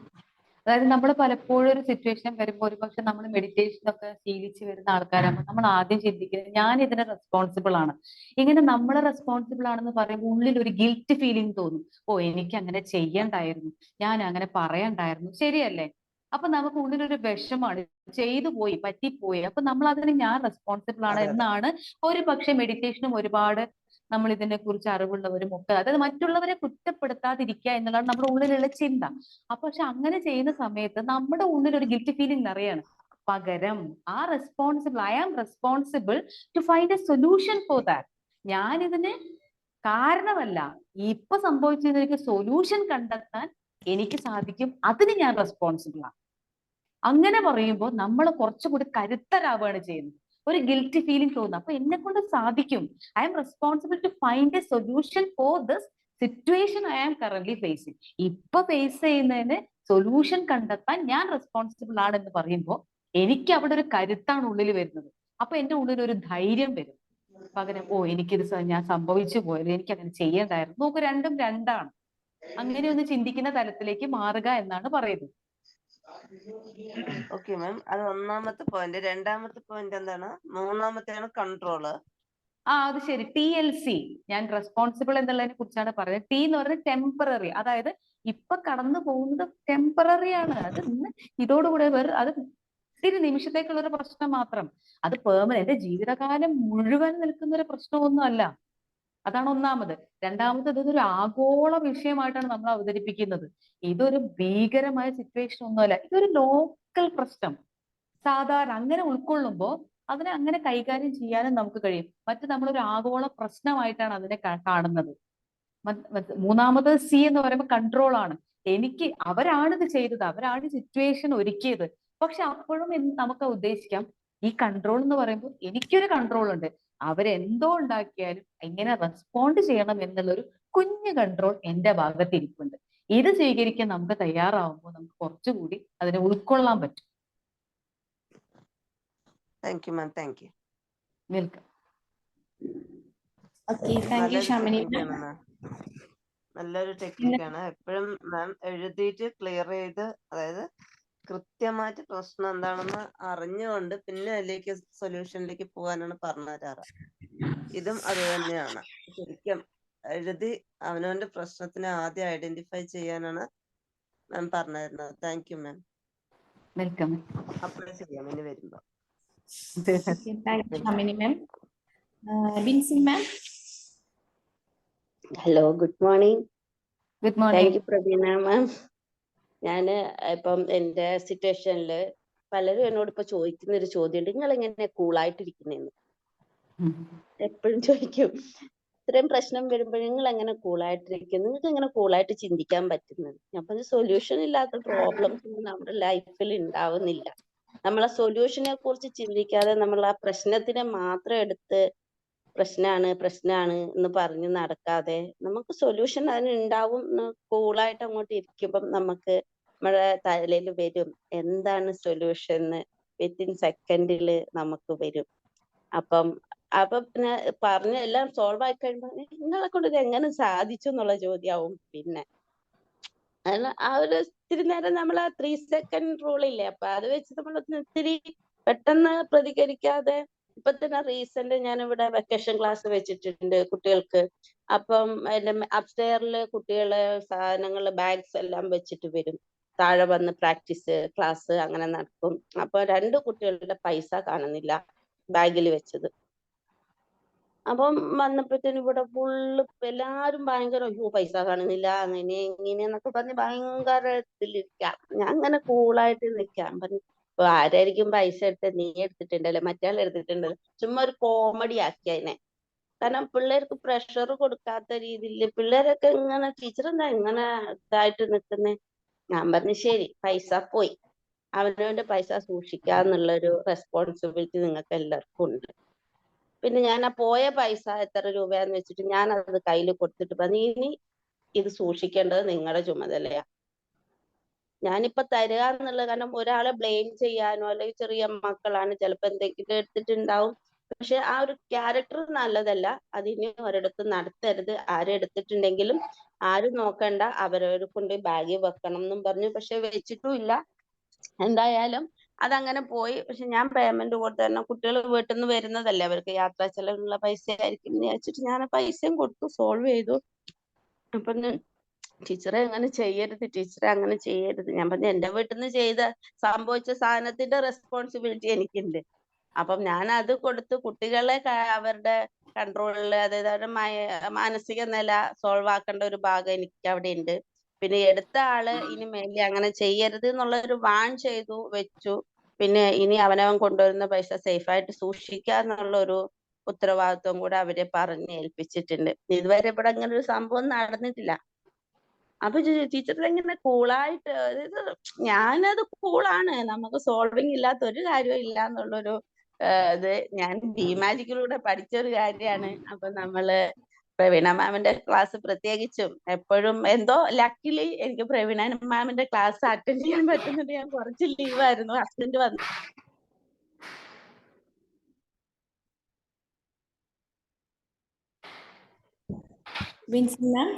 അതായത് നമ്മൾ പലപ്പോഴും ഒരു സിറ്റുവേഷൻ വരുമ്പോൾ ഒരുപക്ഷെ നമ്മൾ മെഡിറ്റേഷൻ ഒക്കെ ശീലിച്ച് വരുന്ന ആൾക്കാരാകുമ്പോൾ നമ്മൾ ആദ്യം ചിന്തിക്കുന്നത് ഞാൻ ഇതിന് റെസ്പോൺസിബിൾ ആണ്. ഇങ്ങനെ നമ്മൾ റെസ്പോൺസിബിൾ ആണെന്ന് പറയുമ്പോൾ ഉള്ളിൽ ഒരു ഗിൽറ്റ് ഫീലിംഗ് തോന്നും. ഓ, എനിക്ക് അങ്ങനെ ചെയ്യണ്ടായിരുന്നു, ഞാൻ അങ്ങനെ പറയണ്ടായിരുന്നു, ശരിയല്ലേ? അപ്പൊ നമുക്ക് ഉള്ളിലൊരു വിഷമാണ്, ചെയ്തു പോയി, പറ്റിപ്പോയി. അപ്പൊ നമ്മൾ അതിന് ഞാൻ റെസ്പോൺസിബിൾ ആണ് എന്നാണ് ഒരു പക്ഷെ മെഡിറ്റേഷനും ഒരുപാട് നമ്മൾ ഇതിനെ കുറിച്ച് അറിവുള്ളവരും ഒക്കെ, അതായത് മറ്റുള്ളവരെ കുറ്റപ്പെടുത്താതിരിക്കുക എന്നുള്ളതാണ് നമ്മുടെ ഉള്ളിലുള്ള ചിന്ത. അപ്പൊ പക്ഷെ അങ്ങനെ ചെയ്യുന്ന സമയത്ത് നമ്മുടെ ഉള്ളിൽ ഒരു ഗിൽറ്റി ഫീലിംഗ് നിറയാണ്. പകരം I am responsible to find a solution for that. ഞാൻ ഇതിന് കാരണമല്ല, ഇപ്പൊ സംഭവിച്ചതിലേക്ക് സൊല്യൂഷൻ കണ്ടെത്താൻ എനിക്ക് സാധിക്കും, അതിന് ഞാൻ റെസ്പോൺസിബിൾ ആണ്. അങ്ങനെ പറയുമ്പോൾ നമ്മൾ കുറച്ചുകൂടി കരുത്തരാവുകയാണ് ചെയ്യുന്നത്. ഒരു ഗിൽറ്റി ഫീലിംഗ് തോന്നുന്നു. അപ്പൊ എന്നെ കൊണ്ട് സാധിക്കും, I am responsible to find a solution for this situation I am currently facing. ഇപ്പൊ ഫേസ് ചെയ്യുന്നതിന് സൊല്യൂഷൻ കണ്ടെത്താൻ ഞാൻ റെസ്പോൺസിബിൾ ആണെന്ന് പറയുമ്പോൾ എനിക്ക് അവിടെ ഒരു കരുത്താണ് ഉള്ളിൽ വരുന്നത്. അപ്പൊ എന്റെ ഉള്ളിൽ ഒരു ധൈര്യം വരും. പകരം എനിക്കിത് ഞാൻ സംഭവിച്ചു പോയത്, എനിക്ക് അങ്ങനെ ചെയ്യേണ്ടായിരുന്നു. നോക്ക്, രണ്ടും രണ്ടാണ്. അങ്ങനെ ഒന്ന് ചിന്തിക്കുന്ന തലത്തിലേക്ക് മാറുക എന്നാണ് പറയുന്നത്. ഓക്കെ മാം, അത് ഒന്നാമത്തെ പോയിന്റ്. രണ്ടാമത്തെ പോയിന്റ് എന്താണ്? മൂന്നാമത്തെയാണ് കൺട്രോള്. അത് ശരി. TLC, ഞാൻ റെസ്പോൺസിബിൾ എന്നുള്ളതിനെ കുറിച്ചാണ് പറയുന്നത്. T എന്ന് പറയുന്നത് ടെമ്പററി, അതായത് ഇപ്പൊ കടന്നു പോകുന്നത് ടെമ്പററി ആണ്. അത് ഇതോടുകൂടെ അത് ഇത്തിരി നിമിഷത്തേക്കുള്ള ഒരു പ്രശ്നം മാത്രം. അത് പെർമനന്റ് ജീവിതകാലം മുഴുവൻ നിൽക്കുന്ന ഒരു പ്രശ്നമൊന്നും അല്ല. അതാണ് ഒന്നാമത്. രണ്ടാമത്, ഇതൊരു ആഗോള വിഷയമായിട്ടാണ് നമ്മൾ അവതരിപ്പിക്കുന്നത്. ഇതൊരു ഭീകരമായ സിറ്റുവേഷൻ ഒന്നുമല്ല, ഇതൊരു ലോക്കൽ പ്രശ്നം. സാധാരണ അങ്ങനെ ഉൾക്കൊള്ളുമ്പോൾ അതിനെ അങ്ങനെ കൈകാര്യം ചെയ്യാനും നമുക്ക് കഴിയും. നമ്മളൊരു ആഗോള പ്രശ്നമായിട്ടാണ് അതിനെ കാണുന്നത്. മൂന്നാമത് C എന്ന് പറയുമ്പോൾ കൺട്രോൾ ആണ്. അവരാണ് ഇത് ചെയ്തത്, അവരാണ് സിറ്റുവേഷൻ ഒരുക്കിയത്. പക്ഷെ അപ്പോഴും നമുക്ക് ഉദ്ദേശിക്കാം, ഈ കൺട്രോൾ എന്ന് പറയുമ്പോൾ എനിക്കൊരു കൺട്രോൾ ഉണ്ട്. അവരെന്തോ ഉണ്ടാക്കിയാലും എങ്ങനെ റെസ്പോണ്ട് ചെയ്യണം എന്നുള്ളൊരു കുഞ്ഞു കൺട്രോൾ എന്റെ ഭാഗത്ത് ഇരിപ്പുണ്ട്. ഇത് സ്വീകരിക്കാൻ നമുക്ക് തയ്യാറാവുമ്പോൾ നമുക്ക് കുറച്ചുകൂടി അതിനെ ഉൾക്കൊള്ളാൻ പറ്റും. Thank you ma'am. Thank U. Welcome. Okay, thank you, Shamini ma'am. നല്ലൊരു ടെക്നിക്കാണ്. എപ്പോഴും മാം എഴുതിയിട്ട് ക്ലിയർ ചെയ്ത്, അതായത് കൃത്യമായിട്ട് പ്രശ്നം എന്താണെന്ന് അറിഞ്ഞുകൊണ്ട് പിന്നെ അതിലേക്ക് സൊല്യൂഷനിലേക്ക് പോകാനാണ് പറഞ്ഞു തരാറ്. ഇതും അത് തന്നെയാണ്. ശരിക്കും എഴുതി അവനവന്റെ പ്രശ്നത്തിനെ ആദ്യം ഐഡന്റിഫൈ ചെയ്യാനാണ് മാം പറഞ്ഞു തരുന്നത്. Thank you ma'am. Welcome. Apply ചെയ്യാം ഇനി വരുമ്പോ. Okay, thank you, Shamini ma'am. Binsi ma'am. Hello, good morning. Good thank morning. You Praveena ma'am. ഞാന് ഇപ്പം എന്റെ സിറ്റുവേഷനില് പലരും എന്നോട് ഇപ്പൊ ചോദിക്കുന്ന ഒരു ചോദ്യമുണ്ട്, നിങ്ങൾ എങ്ങനെ കൂളായിട്ടിരിക്കുന്നെന്ന് എപ്പോഴും ചോദിക്കും. ഇത്രയും പ്രശ്നം വരുമ്പോൾ നിങ്ങൾ എങ്ങനെ കൂളായിട്ടിരിക്കും, നിങ്ങൾക്ക് എങ്ങനെ കൂളായിട്ട് ചിന്തിക്കാൻ പറ്റുന്നത്? അപ്പൊ സൊല്യൂഷൻ ഇല്ലാത്ത പ്രോബ്ലംസ് ഒന്നും നമ്മുടെ ലൈഫിൽ ഉണ്ടാവുന്നില്ല. നമ്മൾ ആ സൊല്യൂഷനെ കുറിച്ച് ചിന്തിക്കാതെ നമ്മൾ ആ പ്രശ്നത്തിനെ മാത്രം എടുത്ത് പ്രശ്നാണ് എന്ന് പറഞ്ഞ് നടക്കാതെ നമുക്ക് സൊല്യൂഷൻ അതിന് ഉണ്ടാവും. കൂളായിട്ട് അങ്ങോട്ട് ഇരിക്കുമ്പം നമുക്ക് നമ്മുടെ തലയിൽ വരും എന്താണ് സൊല്യൂഷൻ, വിത്തിൻ സെക്കൻഡിൽ നമുക്ക് വരും. അപ്പൊ പിന്നെ പറഞ്ഞ എല്ലാം സോൾവ് ആയി കഴിയുമ്പോൾ നിങ്ങളെ കൊണ്ട് ഇത് എങ്ങനെ സാധിച്ചു എന്നുള്ള ചോദ്യമാവും. പിന്നെ ആ ഒരു ഇത്തിരി നേരം നമ്മൾ ആ 3 സെക്കൻഡ് റൂളില്ലേ, അപ്പൊ അത് വെച്ച് നമ്മൾ ഇത്തിരി പെട്ടെന്ന് പ്രതികരിക്കാതെ, ഇപ്പൊ തന്നെ റീസെന്റ് ഞാനിവിടെ വെക്കേഷൻ ക്ലാസ് വെച്ചിട്ടുണ്ട് കുട്ടികൾക്ക്. അപ്പം എന്റെ അപ്സ്റ്റെയറില് കുട്ടികളെ സാധനങ്ങള് ബാഗ്സ് എല്ലാം വെച്ചിട്ട് വരും. താഴെ വന്ന് പ്രാക്ടീസ് ക്ലാസ് അങ്ങനെ നടക്കും. അപ്പൊ 2 കുട്ടികളുടെ പൈസ കാണുന്നില്ല ബാഗിൽ വെച്ചത്. അപ്പം വന്നപ്പോഴത്തേനും ഇവിടെ ഫുള്ള് എല്ലാരും ഭയങ്കര അയ്യോ പൈസ കാണുന്നില്ല അങ്ങനെ ഇങ്ങനെ എന്നൊക്കെ പറഞ്ഞ് ഭയങ്കര ഇതിലിരിക്കാം. ഞാൻ അങ്ങനെ കൂളായിട്ട് നിൽക്കാം. പറഞ്ഞു ഇപ്പൊ ആരായിരിക്കും പൈസ എടുത്തത്, നീ എടുത്തിട്ടുണ്ടല്ലോ, മറ്റേ എടുത്തിട്ടുണ്ടല്ലോ. ചുമ്മാ ഒരു കോമഡി ആക്കി അതിനെ. കാരണം പിള്ളേർക്ക് പ്രഷർ കൊടുക്കാത്ത രീതിയിൽ പിള്ളേരൊക്കെ ഇങ്ങനെ ടീച്ചർ എന്താ ഇങ്ങനെ ഇതായിട്ട് നിൽക്കുന്നേ. ഞാൻ പറഞ്ഞു ശരി, പൈസ പോയി, അവനവന്റെ പൈസ സൂക്ഷിക്കാന്നുള്ളൊരു റെസ്പോൺസിബിലിറ്റി നിങ്ങൾക്ക് എല്ലാവർക്കും ഉണ്ട്. പിന്നെ ഞാൻ ആ പോയ പൈസ എത്ര രൂപയാന്ന് വെച്ചിട്ട് ഞാൻ അത് കയ്യിൽ കൊടുത്തിട്ട് പറഞ്ഞു ഇനി ഇത് സൂക്ഷിക്കേണ്ടത് നിങ്ങളുടെ ചുമതലയാ. ഞാനിപ്പോ തരിക എന്നുള്ളത് കാരണം ഒരാളെ ബ്ലെയിം ചെയ്യാനോ അല്ലെങ്കിൽ ചെറിയ മക്കളാണ് ചിലപ്പോ എന്തെങ്കിലും എടുത്തിട്ടുണ്ടാവും. പക്ഷെ ആ ഒരു ക്യാരക്ടർ നല്ലതല്ല. അതിന് ഒരിടത്ത് നടത്തരുത്. ആരും എടുത്തിട്ടുണ്ടെങ്കിലും ആരും നോക്കണ്ട, അവരവരെ കൊണ്ട് ബാഗിൽ വെക്കണം എന്നും പറഞ്ഞു. പക്ഷെ വെച്ചിട്ടും ഇല്ല. എന്തായാലും അതങ്ങനെ പോയി. പക്ഷെ ഞാൻ പേയ്മെന്റ് കൊടുത്തു. കാരണം കുട്ടികൾ വീട്ടിൽ നിന്ന് വരുന്നതല്ലേ, അവർക്ക് യാത്രാ ചെലവിനുള്ള പൈസ ആയിരിക്കും എന്ന് വിചാരിച്ചിട്ട് ഞാൻ ആ പൈസയും കൊടുത്തു, സോൾവ് ചെയ്തു. അപ്പൊ ടീച്ചറെ അങ്ങനെ ചെയ്യരുത്, ടീച്ചറെ അങ്ങനെ ചെയ്യരുത്. ഞാൻ പറഞ്ഞു എന്റെ വീട്ടിൽ നിന്ന് സംഭവിച്ച സാധനത്തിന്റെ റെസ്പോൺസിബിലിറ്റി എനിക്കുണ്ട്. അപ്പം ഞാൻ അത് കൊടുത്ത് കുട്ടികളെ അവരുടെ കൺട്രോളിൽ, അതായത് അവരുടെ മാനസിക നില സോൾവ് ആക്കേണ്ട ഒരു ഭാഗം എനിക്ക് അവിടെ ഉണ്ട്. പിന്നെ എടുത്ത ആള് ഇനി മേലെ അങ്ങനെ ചെയ്യരുത് എന്നുള്ളൊരു വാൺ ചെയ്തു വെച്ചു. പിന്നെ ഇനി അവനവൻ കൊണ്ടുവരുന്ന പൈസ സേഫായിട്ട് സൂക്ഷിക്കുക എന്നുള്ള ഒരു ഉത്തരവാദിത്വം കൂടെ അവരെ പറഞ്ഞ് ഏൽപ്പിച്ചിട്ടുണ്ട്. ഇതുവരെ ഇവിടെ അങ്ങനെ ഒരു സംഭവം നടന്നിട്ടില്ല. അപ്പൊ ടീച്ചർ ഇങ്ങനെ കൂളായിട്ട്, അതായത് ഞാനത് കൂളാണ്, നമുക്ക് സോൾവിങ് ഇല്ലാത്ത ഒരു കാര്യവും ഇല്ല എന്നുള്ളൊരു ഇത് ഞാൻ ഡിമാജിക്കിലൂടെ പഠിച്ചൊരു കാര്യമാണ്. അപ്പൊ നമ്മള് പ്രവീണ മാമിന്റെ ക്ലാസ് പ്രത്യേകിച്ചും എപ്പോഴും എന്തോ ലക്കിലി എനിക്ക് പ്രവീണ മാമിന്റെ ക്ലാസ് അറ്റൻഡ് ചെയ്യാൻ പറ്റുന്നുണ്ട്. ഞാൻ കുറച്ച് ലീവായിരുന്നു, ഹസ്ബൻഡ് വന്നു. വിൻസി മാം,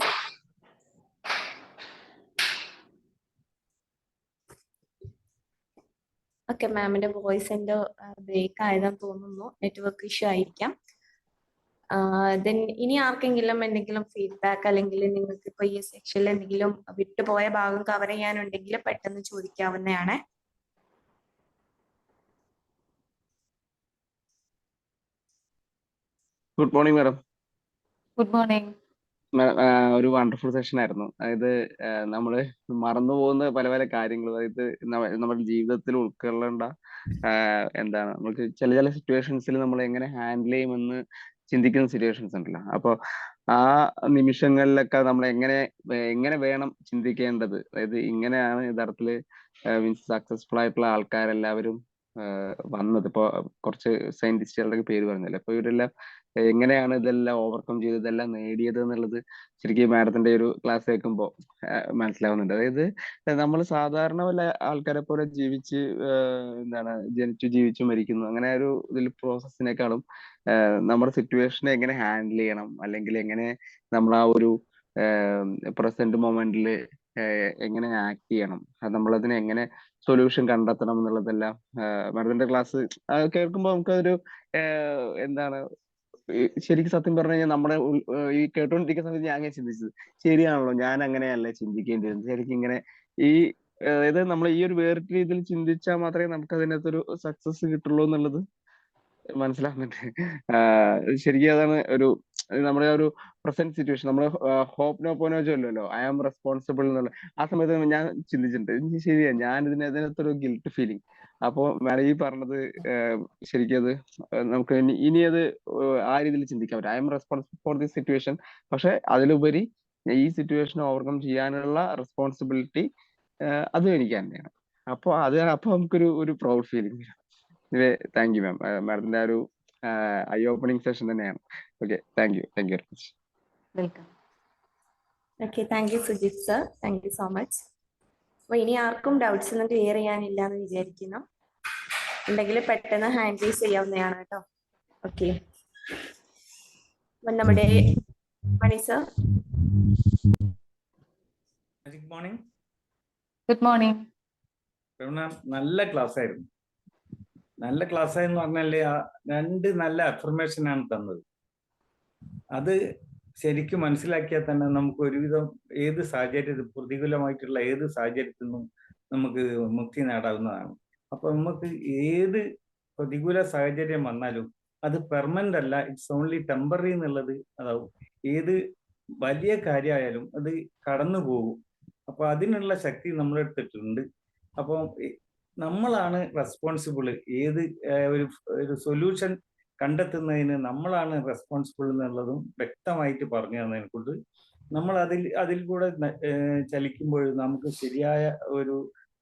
ഓക്കെ, മാമിന്റെ വോയിസ് എന്തോ ബ്രേക്ക് ആയതാന്ന് തോന്നുന്നു, നെറ്റ്വർക്ക് ഇഷ്യൂ ആയിരിക്കാം. ദെൻ ഇനി ആർക്കെങ്കിലും എന്തെങ്കിലും ഫീഡ്ബാക്ക് അല്ലെങ്കിൽ നിങ്ങൾക്ക് ഇപ്പൊ ഈ സെക്ഷനിൽ എന്തെങ്കിലും വിട്ടുപോയ ഭാഗം കവർ ചെയ്യാനുണ്ടെങ്കിൽ പെട്ടെന്ന് ചോദിക്കാവുന്നതാണ്. Good morning madam. Good morning. ഒരു വണ്ടർഫുൾ സെഷൻ ആയിരുന്നു. അതായത് നമ്മൾ മറന്നു പോകുന്ന പല പല കാര്യങ്ങൾ, അതായത് നമ്മുടെ ജീവിതത്തിൽ ഉൾക്കൊള്ളേണ്ട എന്താണ് നമുക്ക് ചില സിറ്റുവേഷൻസിൽ നമ്മൾ എങ്ങനെ ഹാൻഡിൽ ചെയ്യുമെന്ന് ചിന്തിക്കുന്ന സിറ്റുവേഷൻസ് ഉണ്ടല്ലോ. അപ്പോൾ ആ നിമിഷങ്ങളിലൊക്കെ നമ്മൾ എങ്ങനെ വേണം ചിന്തിക്കേണ്ടത്, അതായത് ഇങ്ങനെയാണ് യഥാർത്ഥത്തിൽ മീൻസ് സക്സസ്ഫുൾ ആയിട്ടുള്ള ആൾക്കാരെല്ലാവരും വന്നത്. ഇപ്പൊ കുറച്ച് സയന്റിസ്റ്റുകളുടെ പേര് പറഞ്ഞല്ലോ. അപ്പൊ ഇവരെല്ലാം എങ്ങനെയാണ് ഇതെല്ലാം ഓവർകം ചെയ്ത് ഇതെല്ലാം നേടിയത് എന്നുള്ളത് ശരിക്കും മാഡത്തിന്റെ ഒരു ക്ലാസ് കേൾക്കുമ്പോൾ മനസ്സിലാവുന്നുണ്ട്. അതായത് നമ്മൾ സാധാരണ വല്ല ആൾക്കാരെ പോലെ ജീവിച്ച് ജീവിച്ചു മരിക്കുന്നു അങ്ങനെ ഒരു ഇതിൽ പ്രോസസ്സിനേക്കാളും നമ്മുടെ സിറ്റുവേഷനെ എങ്ങനെ ഹാൻഡിൽ ചെയ്യണം, അല്ലെങ്കിൽ എങ്ങനെ നമ്മൾ ആ ഒരു പ്രസന്റ് മൊമെന്റിൽ എങ്ങനെ ആക്ട് ചെയ്യണം, നമ്മളതിനെ എങ്ങനെ സൊല്യൂഷൻ കണ്ടെത്തണം എന്നുള്ളതെല്ലാം മാഡത്തിന്റെ ക്ലാസ് കേൾക്കുമ്പോൾ നമുക്കതൊരു എന്താണ് ശരിക്കും സത്യം പറഞ്ഞു കഴിഞ്ഞാൽ നമ്മുടെ ഈ കേട്ടോണ്ടിരിക്കുന്ന സമയത്ത് ഞാൻ അങ്ങനെ ചിന്തിച്ചത് ശരിയാണല്ലോ, ഞാൻ അങ്ങനെയല്ലേ ചിന്തിക്കേണ്ടിയിരുന്നത്. ശരിക്കും ഇങ്ങനെ ഈ അതായത് നമ്മൾ ഈ ഒരു വേറിട്ട രീതിയിൽ ചിന്തിച്ചാൽ മാത്രമേ നമുക്ക് അതിനകത്തൊരു സക്സസ് കിട്ടുള്ളൂ എന്നുള്ളത് മനസ്സിലാവുന്നുണ്ട്. ശരിക്കും അതാണ് ഒരു നമ്മുടെ ഒരു പ്രസന്റ് സിറ്റുവേഷൻ. നമ്മൾ ഹോപ്പ് നോ പോനോ ചൊല്ലുമല്ലോ, ഐ ആം റെസ്പോൺസിബിൾ എന്നുള്ള. ആ സമയത്ത് ഞാൻ ചിന്തിച്ചിട്ടുണ്ട്, ശരിയാ, ഞാൻ ഇതിനകത്തൊരു ഗിൽറ്റ് ഫീലിംഗ്. അപ്പോ മാഡം ഈ പറഞ്ഞത് ശരിക്കും അത് നമുക്ക് ഇനി അത് ആ രീതിയിൽ ചിന്തിക്കാൻ പറ്റും. I M responsible for this situation, പക്ഷെ അതിലുപരി ഈ സിറ്റുവേഷൻ ഓവർകം ചെയ്യാനുള്ള റെസ്പോൺസിബിലിറ്റി അതും എനിക്ക് തന്നെയാണ്. അപ്പൊ നമുക്കൊരു പ്രൗഡ് ഫീലിംഗ്. താങ്ക് യു മാം. മാഡത്തിന്റെ ആ ഒരു ഐ ഓപ്പണിംഗ് സെഷൻ തന്നെയാണ്. Okay, thank you very much. Welcome. Okay, thank U Sujith sir, thank you so much. അപ്പൊ ഇനി ആർക്കും ഡൗട്ട്സ് ഒന്നും ക്ലിയർ ചെയ്യാനില്ല എന്ന് വിചാരിക്കുന്നു. ഉണ്ടെങ്കിൽ പെട്ടെന്ന് ഹാൻഡ് റൈസ് ചെയ്യാവുന്നതാണ് കേട്ടോ. ഓക്കെ, നമ്മുടെ Mani sir. Good morning. Good morning. നല്ല ക്ലാസ് ആയിരുന്നു. നല്ല ക്ലാസ് ആയെന്ന് പറഞ്ഞാല് രണ്ട് നല്ല അഫർമേഷൻ ആണ് തന്നത്. അത് ശരിക്കും മനസ്സിലാക്കിയാൽ തന്നെ നമുക്ക് ഒരുവിധം ഏത് സാഹചര്യത്തിൽ, പ്രതികൂലമായിട്ടുള്ള ഏത് സാഹചര്യത്തിൽ നിന്നും നമുക്ക് മുക്തി നേടാവുന്നതാണ്. അപ്പൊ നമുക്ക് ഏത് പ്രതികൂല സാഹചര്യം വന്നാലും അത് പെർമനന്റ് അല്ല, ഇറ്റ്സ് ഓൺലി ടെമ്പററി എന്നുള്ളത് അതാവും. ഏത് വലിയ കാര്യമായാലും അത് കടന്നു പോകും. അപ്പൊ അതിനുള്ള ശക്തി നമ്മളെടുത്തിട്ടുണ്ട്. അപ്പോൾ നമ്മളാണ് റെസ്പോൺസിബിൾ. ഏത് ഒരു സൊല്യൂഷൻ കണ്ടെത്തുന്നതിന് നമ്മളാണ് റെസ്പോൺസിബിൾ എന്നുള്ളതും വ്യക്തമായിട്ട് പറഞ്ഞു തന്നതിനെ കൊണ്ട് നമ്മൾ അതിൽ കൂടെ ചലിക്കുമ്പോൾ നമുക്ക് ശരിയായ ഒരു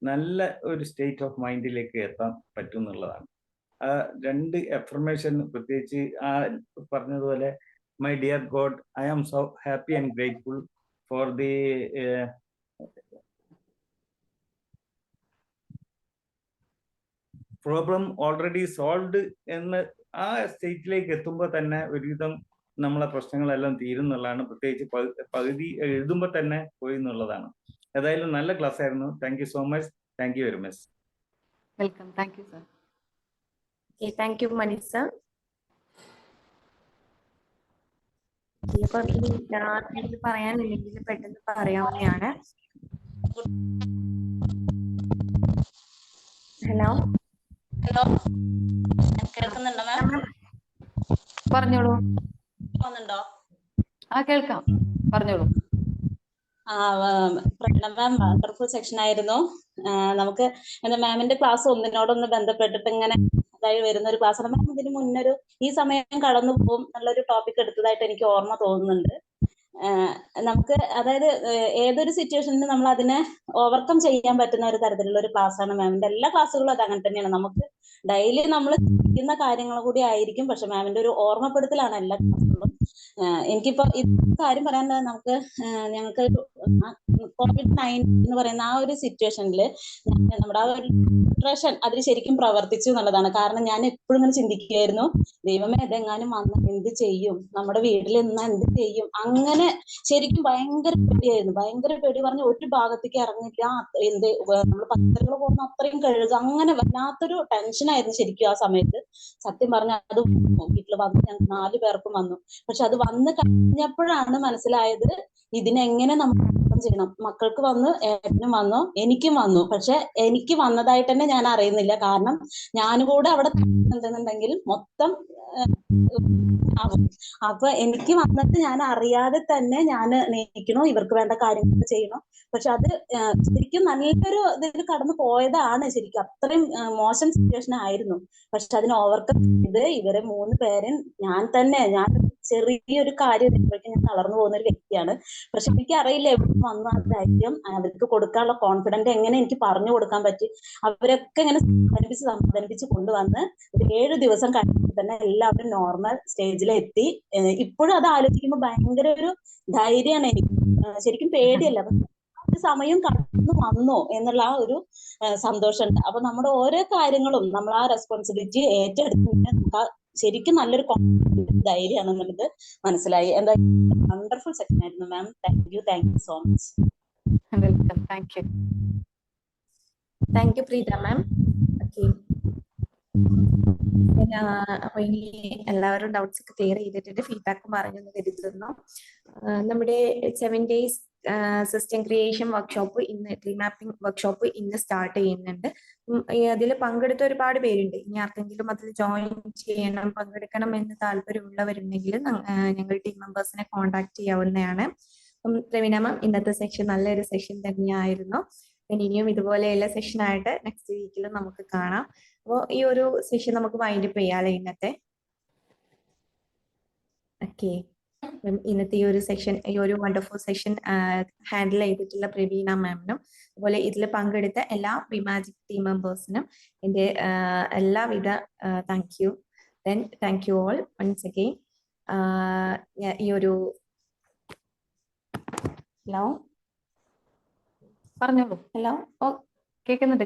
നല്ല ഒരു സ്റ്റേറ്റ് ഓഫ് മൈൻഡിലേക്ക് എത്താൻ പറ്റും എന്നുള്ളതാണ്. ആ 2 എഫർമേഷൻ പ്രത്യേകിച്ച് ആ പറഞ്ഞതുപോലെ, my dear God, I am so happy and grateful for the problem already solved എന്ന് ആ സ്റ്റേറ്റിലേക്ക് എത്തുമ്പോൾ തന്നെ ഒരുവിധം നമ്മളെ പ്രശ്നങ്ങളെല്ലാം തീരുന്നുള്ളതാണ്. പ്രത്യേകിച്ച് പകുതി എഴുതുമ്പോൾ തന്നെ പോയി എന്നുള്ളതാണ്. ഏതായാലും നല്ല ക്ലാസ് ആയിരുന്നു. Thank you so much. Thank you very much. Welcome. Thank you sir. Thank you Manisha. അപ്പം ഇനി ഞാൻ പറയാനില്ലെങ്കിൽ പെട്ടെന്ന് പറയാവുന്നതാണ്. ഹലോ ഹലോ, കേൾക്കുന്നുണ്ടോ മാം? പറഞ്ഞോളൂ. ണ്ടോ? കേൾക്കാം, പറഞ്ഞോളൂ. പ്രകടനം മാം വണ്ടർഫുൾ സെക്ഷൻ ആയിരുന്നു. നമുക്ക് എന്താ മാമിന്റെ ക്ലാസ് ഒന്നിനോടൊന്ന് ബന്ധപ്പെട്ടിട്ട് ഇങ്ങനെ ഇതായി വരുന്ന ഒരു ക്ലാസ് ആണ്. മാം ഇതിന് മുന്നൊരു ഈ സമയം കടന്നു പോകും നല്ലൊരു ടോപ്പിക് എടുത്തതായിട്ട് എനിക്ക് ഓർമ്മ തോന്നുന്നുണ്ട്. നമുക്ക് അതായത് ഏതൊരു സിറ്റുവേഷനിലും നമ്മൾ അതിനെ ഓവർകം ചെയ്യാൻ പറ്റുന്ന ഒരു തരത്തിലുള്ള ഒരു ക്ലാസ് ആണ് മാമിന്റെ. എല്ലാ ക്ലാസ്സുകളും അത് അങ്ങനെ തന്നെയാണ്. നമുക്ക് ഡെയിലി നമ്മൾ ചെയ്യുന്ന കാര്യങ്ങൾ കൂടി ആയിരിക്കും, പക്ഷെ മാമിന്റെ ഒരു ഓർമ്മപ്പെടുത്തലാണ് എല്ലാ ക്ലാസ്സുകളും. എനിക്കിപ്പോ ഈ കാര്യം പറയാനുള്ളത്, ഞങ്ങൾക്ക് COVID-19 എന്ന് പറയുന്ന ആ ഒരു സിറ്റുവേഷനിൽ നമ്മുടെ ആ ഒരു ഡിപ്രഷൻ അതിൽ ശരിക്കും പ്രവർത്തിച്ചു എന്നുള്ളതാണ്. കാരണം ഞാൻ എപ്പോഴും ഇങ്ങനെ ചിന്തിക്കുകയായിരുന്നു, ദൈവമേ ഇതെങ്ങാനും വന്ന് എന്ത് ചെയ്യും, നമ്മുടെ വീട്ടിൽ നിന്ന് എന്ത് ചെയ്യും. അങ്ങനെ ശരിക്കും ഭയങ്കര പേടിയായിരുന്നു. ഭയങ്കര പേടി പറഞ്ഞ ഒരു ഭാഗത്തേക്ക് ഇറങ്ങില്ല. നമ്മൾ പച്ചക്കറികൾ പോകുന്ന അത്രയും കഴുകുക, അങ്ങനെ വല്ലാത്തൊരു ടെൻഷനായിരുന്നു ശരിക്കും ആ സമയത്ത്. സത്യം പറഞ്ഞാൽ അത് വീട്ടിൽ വന്ന് ഞങ്ങൾക്ക് 4 പേർക്കും വന്നു. പക്ഷെ അത് വന്ന് കഴിഞ്ഞപ്പോഴാണ് മനസ്സിലായത് ഇതിനെങ്ങനെ നമ്മൾ ചെയ്യണം. മക്കൾക്ക് വന്നു, ഏട്ടനും വന്നു, എനിക്കും വന്നു. പക്ഷെ എനിക്ക് വന്നതായിട്ട് തന്നെ ഞാൻ അറിയുന്നില്ല. കാരണം ഞാനും കൂടെ അവിടെ ഉണ്ടെന്നുണ്ടെങ്കിൽ മൊത്തം ആവും. അപ്പൊ എനിക്ക് വന്നിട്ട് ഞാൻ അറിയാതെ തന്നെ ഞാൻ നീക്കണോ, ഇവർക്ക് വേണ്ട കാര്യങ്ങൾ ചെയ്യണോ. പക്ഷെ അത് ശരിക്കും നല്ലൊരു ഇതിൽ കടന്നു പോയതാണ്. ശരിക്കും അത്രയും മോശം സിറ്റുവേഷൻ ആയിരുന്നു. പക്ഷെ അതിനെ ഓവർകം ചെയ്ത് ഇവരെ 3 പേരെ ഞാൻ ചെറിയൊരു കാര്യം ഞാൻ തളർന്നു പോകുന്ന ഒരു വ്യക്തിയാണ്. പക്ഷെ എനിക്ക് അറിയില്ല എവിടെ വന്ന ആ ധൈര്യം, അവർക്ക് കൊടുക്കാനുള്ള കോൺഫിഡന്റ് എങ്ങനെ എനിക്ക് പറഞ്ഞു കൊടുക്കാൻ പറ്റി. അവരൊക്കെ ഇങ്ങനെ സമാധാനിപ്പിച്ച് കൊണ്ടുവന്ന് ഒരു 7 ദിവസം കഴിഞ്ഞപ്പോൾ തന്നെ എല്ലാവരും നോർമൽ സ്റ്റേജിലെത്തി. ഇപ്പോഴും അത് ആലോചിക്കുമ്പോൾ ഭയങ്കര ഒരു ധൈര്യമാണ് എനിക്ക്. ശരിക്കും പേടിയല്ല, ഒരു സമയം കടന്നു വന്നു എന്നുള്ള ആ ഒരു സന്തോഷമുണ്ട്. അപ്പൊ നമ്മുടെ ഓരോ കാര്യങ്ങളും നമ്മൾ ആ റെസ്പോൺസിബിലിറ്റി ഏറ്റെടുത്ത് നമുക്ക് ശരിക്കും നല്ലൊരു ധൈര്യമാണെന്നുള്ളത് മനസ്സിലായി. എന്താ വണ്ടർഫുൾ സെക്ഷൻ ആയിരുന്നു ma'am. Thank you so much. Welcome. Thank you Preetha ma'am. Okay, അപ്പൊ ഇനി എല്ലാവരും ഡൗട്ട്സ് ഒക്കെ ക്ലിയർ ചെയ്തിട്ടുണ്ട്, ഫീഡ്ബാക്ക് പറഞ്ഞെന്ന് കരുതുന്നു. നമ്മുടെ 7 days സിസ്റ്റം ക്രിയേഷൻ വർക്ക്ഷോപ്പ് ഇന്ന്, ട്രീ മാപ്പിംഗ് വർക്ക്ഷോപ്പ് ഇന്ന് സ്റ്റാർട്ട് ചെയ്യുന്നുണ്ട്. അതിൽ പങ്കെടുത്ത ഒരുപാട് പേരുണ്ട്. ഇനി ആർക്കെങ്കിലും അതിൽ ജോയിൻ ചെയ്യണം, പങ്കെടുക്കണം എന്ന് താല്പര്യമുള്ളവരുണ്ടെങ്കിൽ ഞങ്ങൾ ടീം മെമ്പേഴ്സിനെ കോൺടാക്ട് ചെയ്യാവുന്നതാണ്. പ്രവീണ മാം, ഇന്നത്തെ സെഷൻ നല്ലൊരു സെഷൻ തന്നെയായിരുന്നു. ഇനിയും ഇതുപോലെയുള്ള സെഷൻ ആയിട്ട് നെക്സ്റ്റ് വീക്കിൽ നമുക്ക് കാണാം. അപ്പോൾ ഈ ഒരു സെഷൻ നമുക്ക് വൈൻഡപ്പ് ചെയ്യാല്ലേ ഇന്നത്തെ. ഓക്കെ, ഇന്നത്തെ ഈ ഒരു സെഷൻ, ഈ ഒരു വണ്ടർഫുൾ സെഷൻ ഹാൻഡിൽ ചെയ്തിട്ടുള്ള പ്രവീണ മാമിനും അതുപോലെ ഇതിൽ പങ്കെടുത്ത എല്ലാ പ്രീമാജിക് ടീം മെമ്പേഴ്സിനും എൻ്റെ എല്ലാവിധ thank you. Thank you all once again. ഈ ഒരു ഹലോ പറഞ്ഞോളൂ. ഹലോ കേൾക്കുന്നുണ്ട്.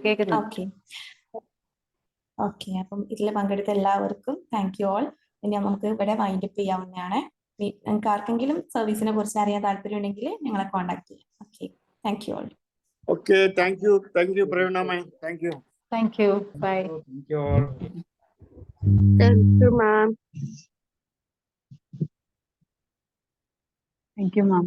ഓക്കെ, അപ്പം ഇതിൽ പങ്കെടുത്ത എല്ലാവർക്കും താങ്ക് യു ഓൾ. ഇനി നമുക്ക് ഇവിടെ വൈൻഡപ്പ് ചെയ്യാവുന്നതാണ്. നിങ്ങൾക്ക് ആർക്കെങ്കിലും സർവീസിനെ കുറിച്ച് അറിയാൻ താല്പര്യം ഉണ്ടെങ്കിൽ ഞങ്ങളെ കോൺടാക്ട് ചെയ്യാം. Okay, thank you all. Okay, thank you Praveena ma'am. Thank you. Bye. Thank you all. Thank you ma'am. Thank you ma'am.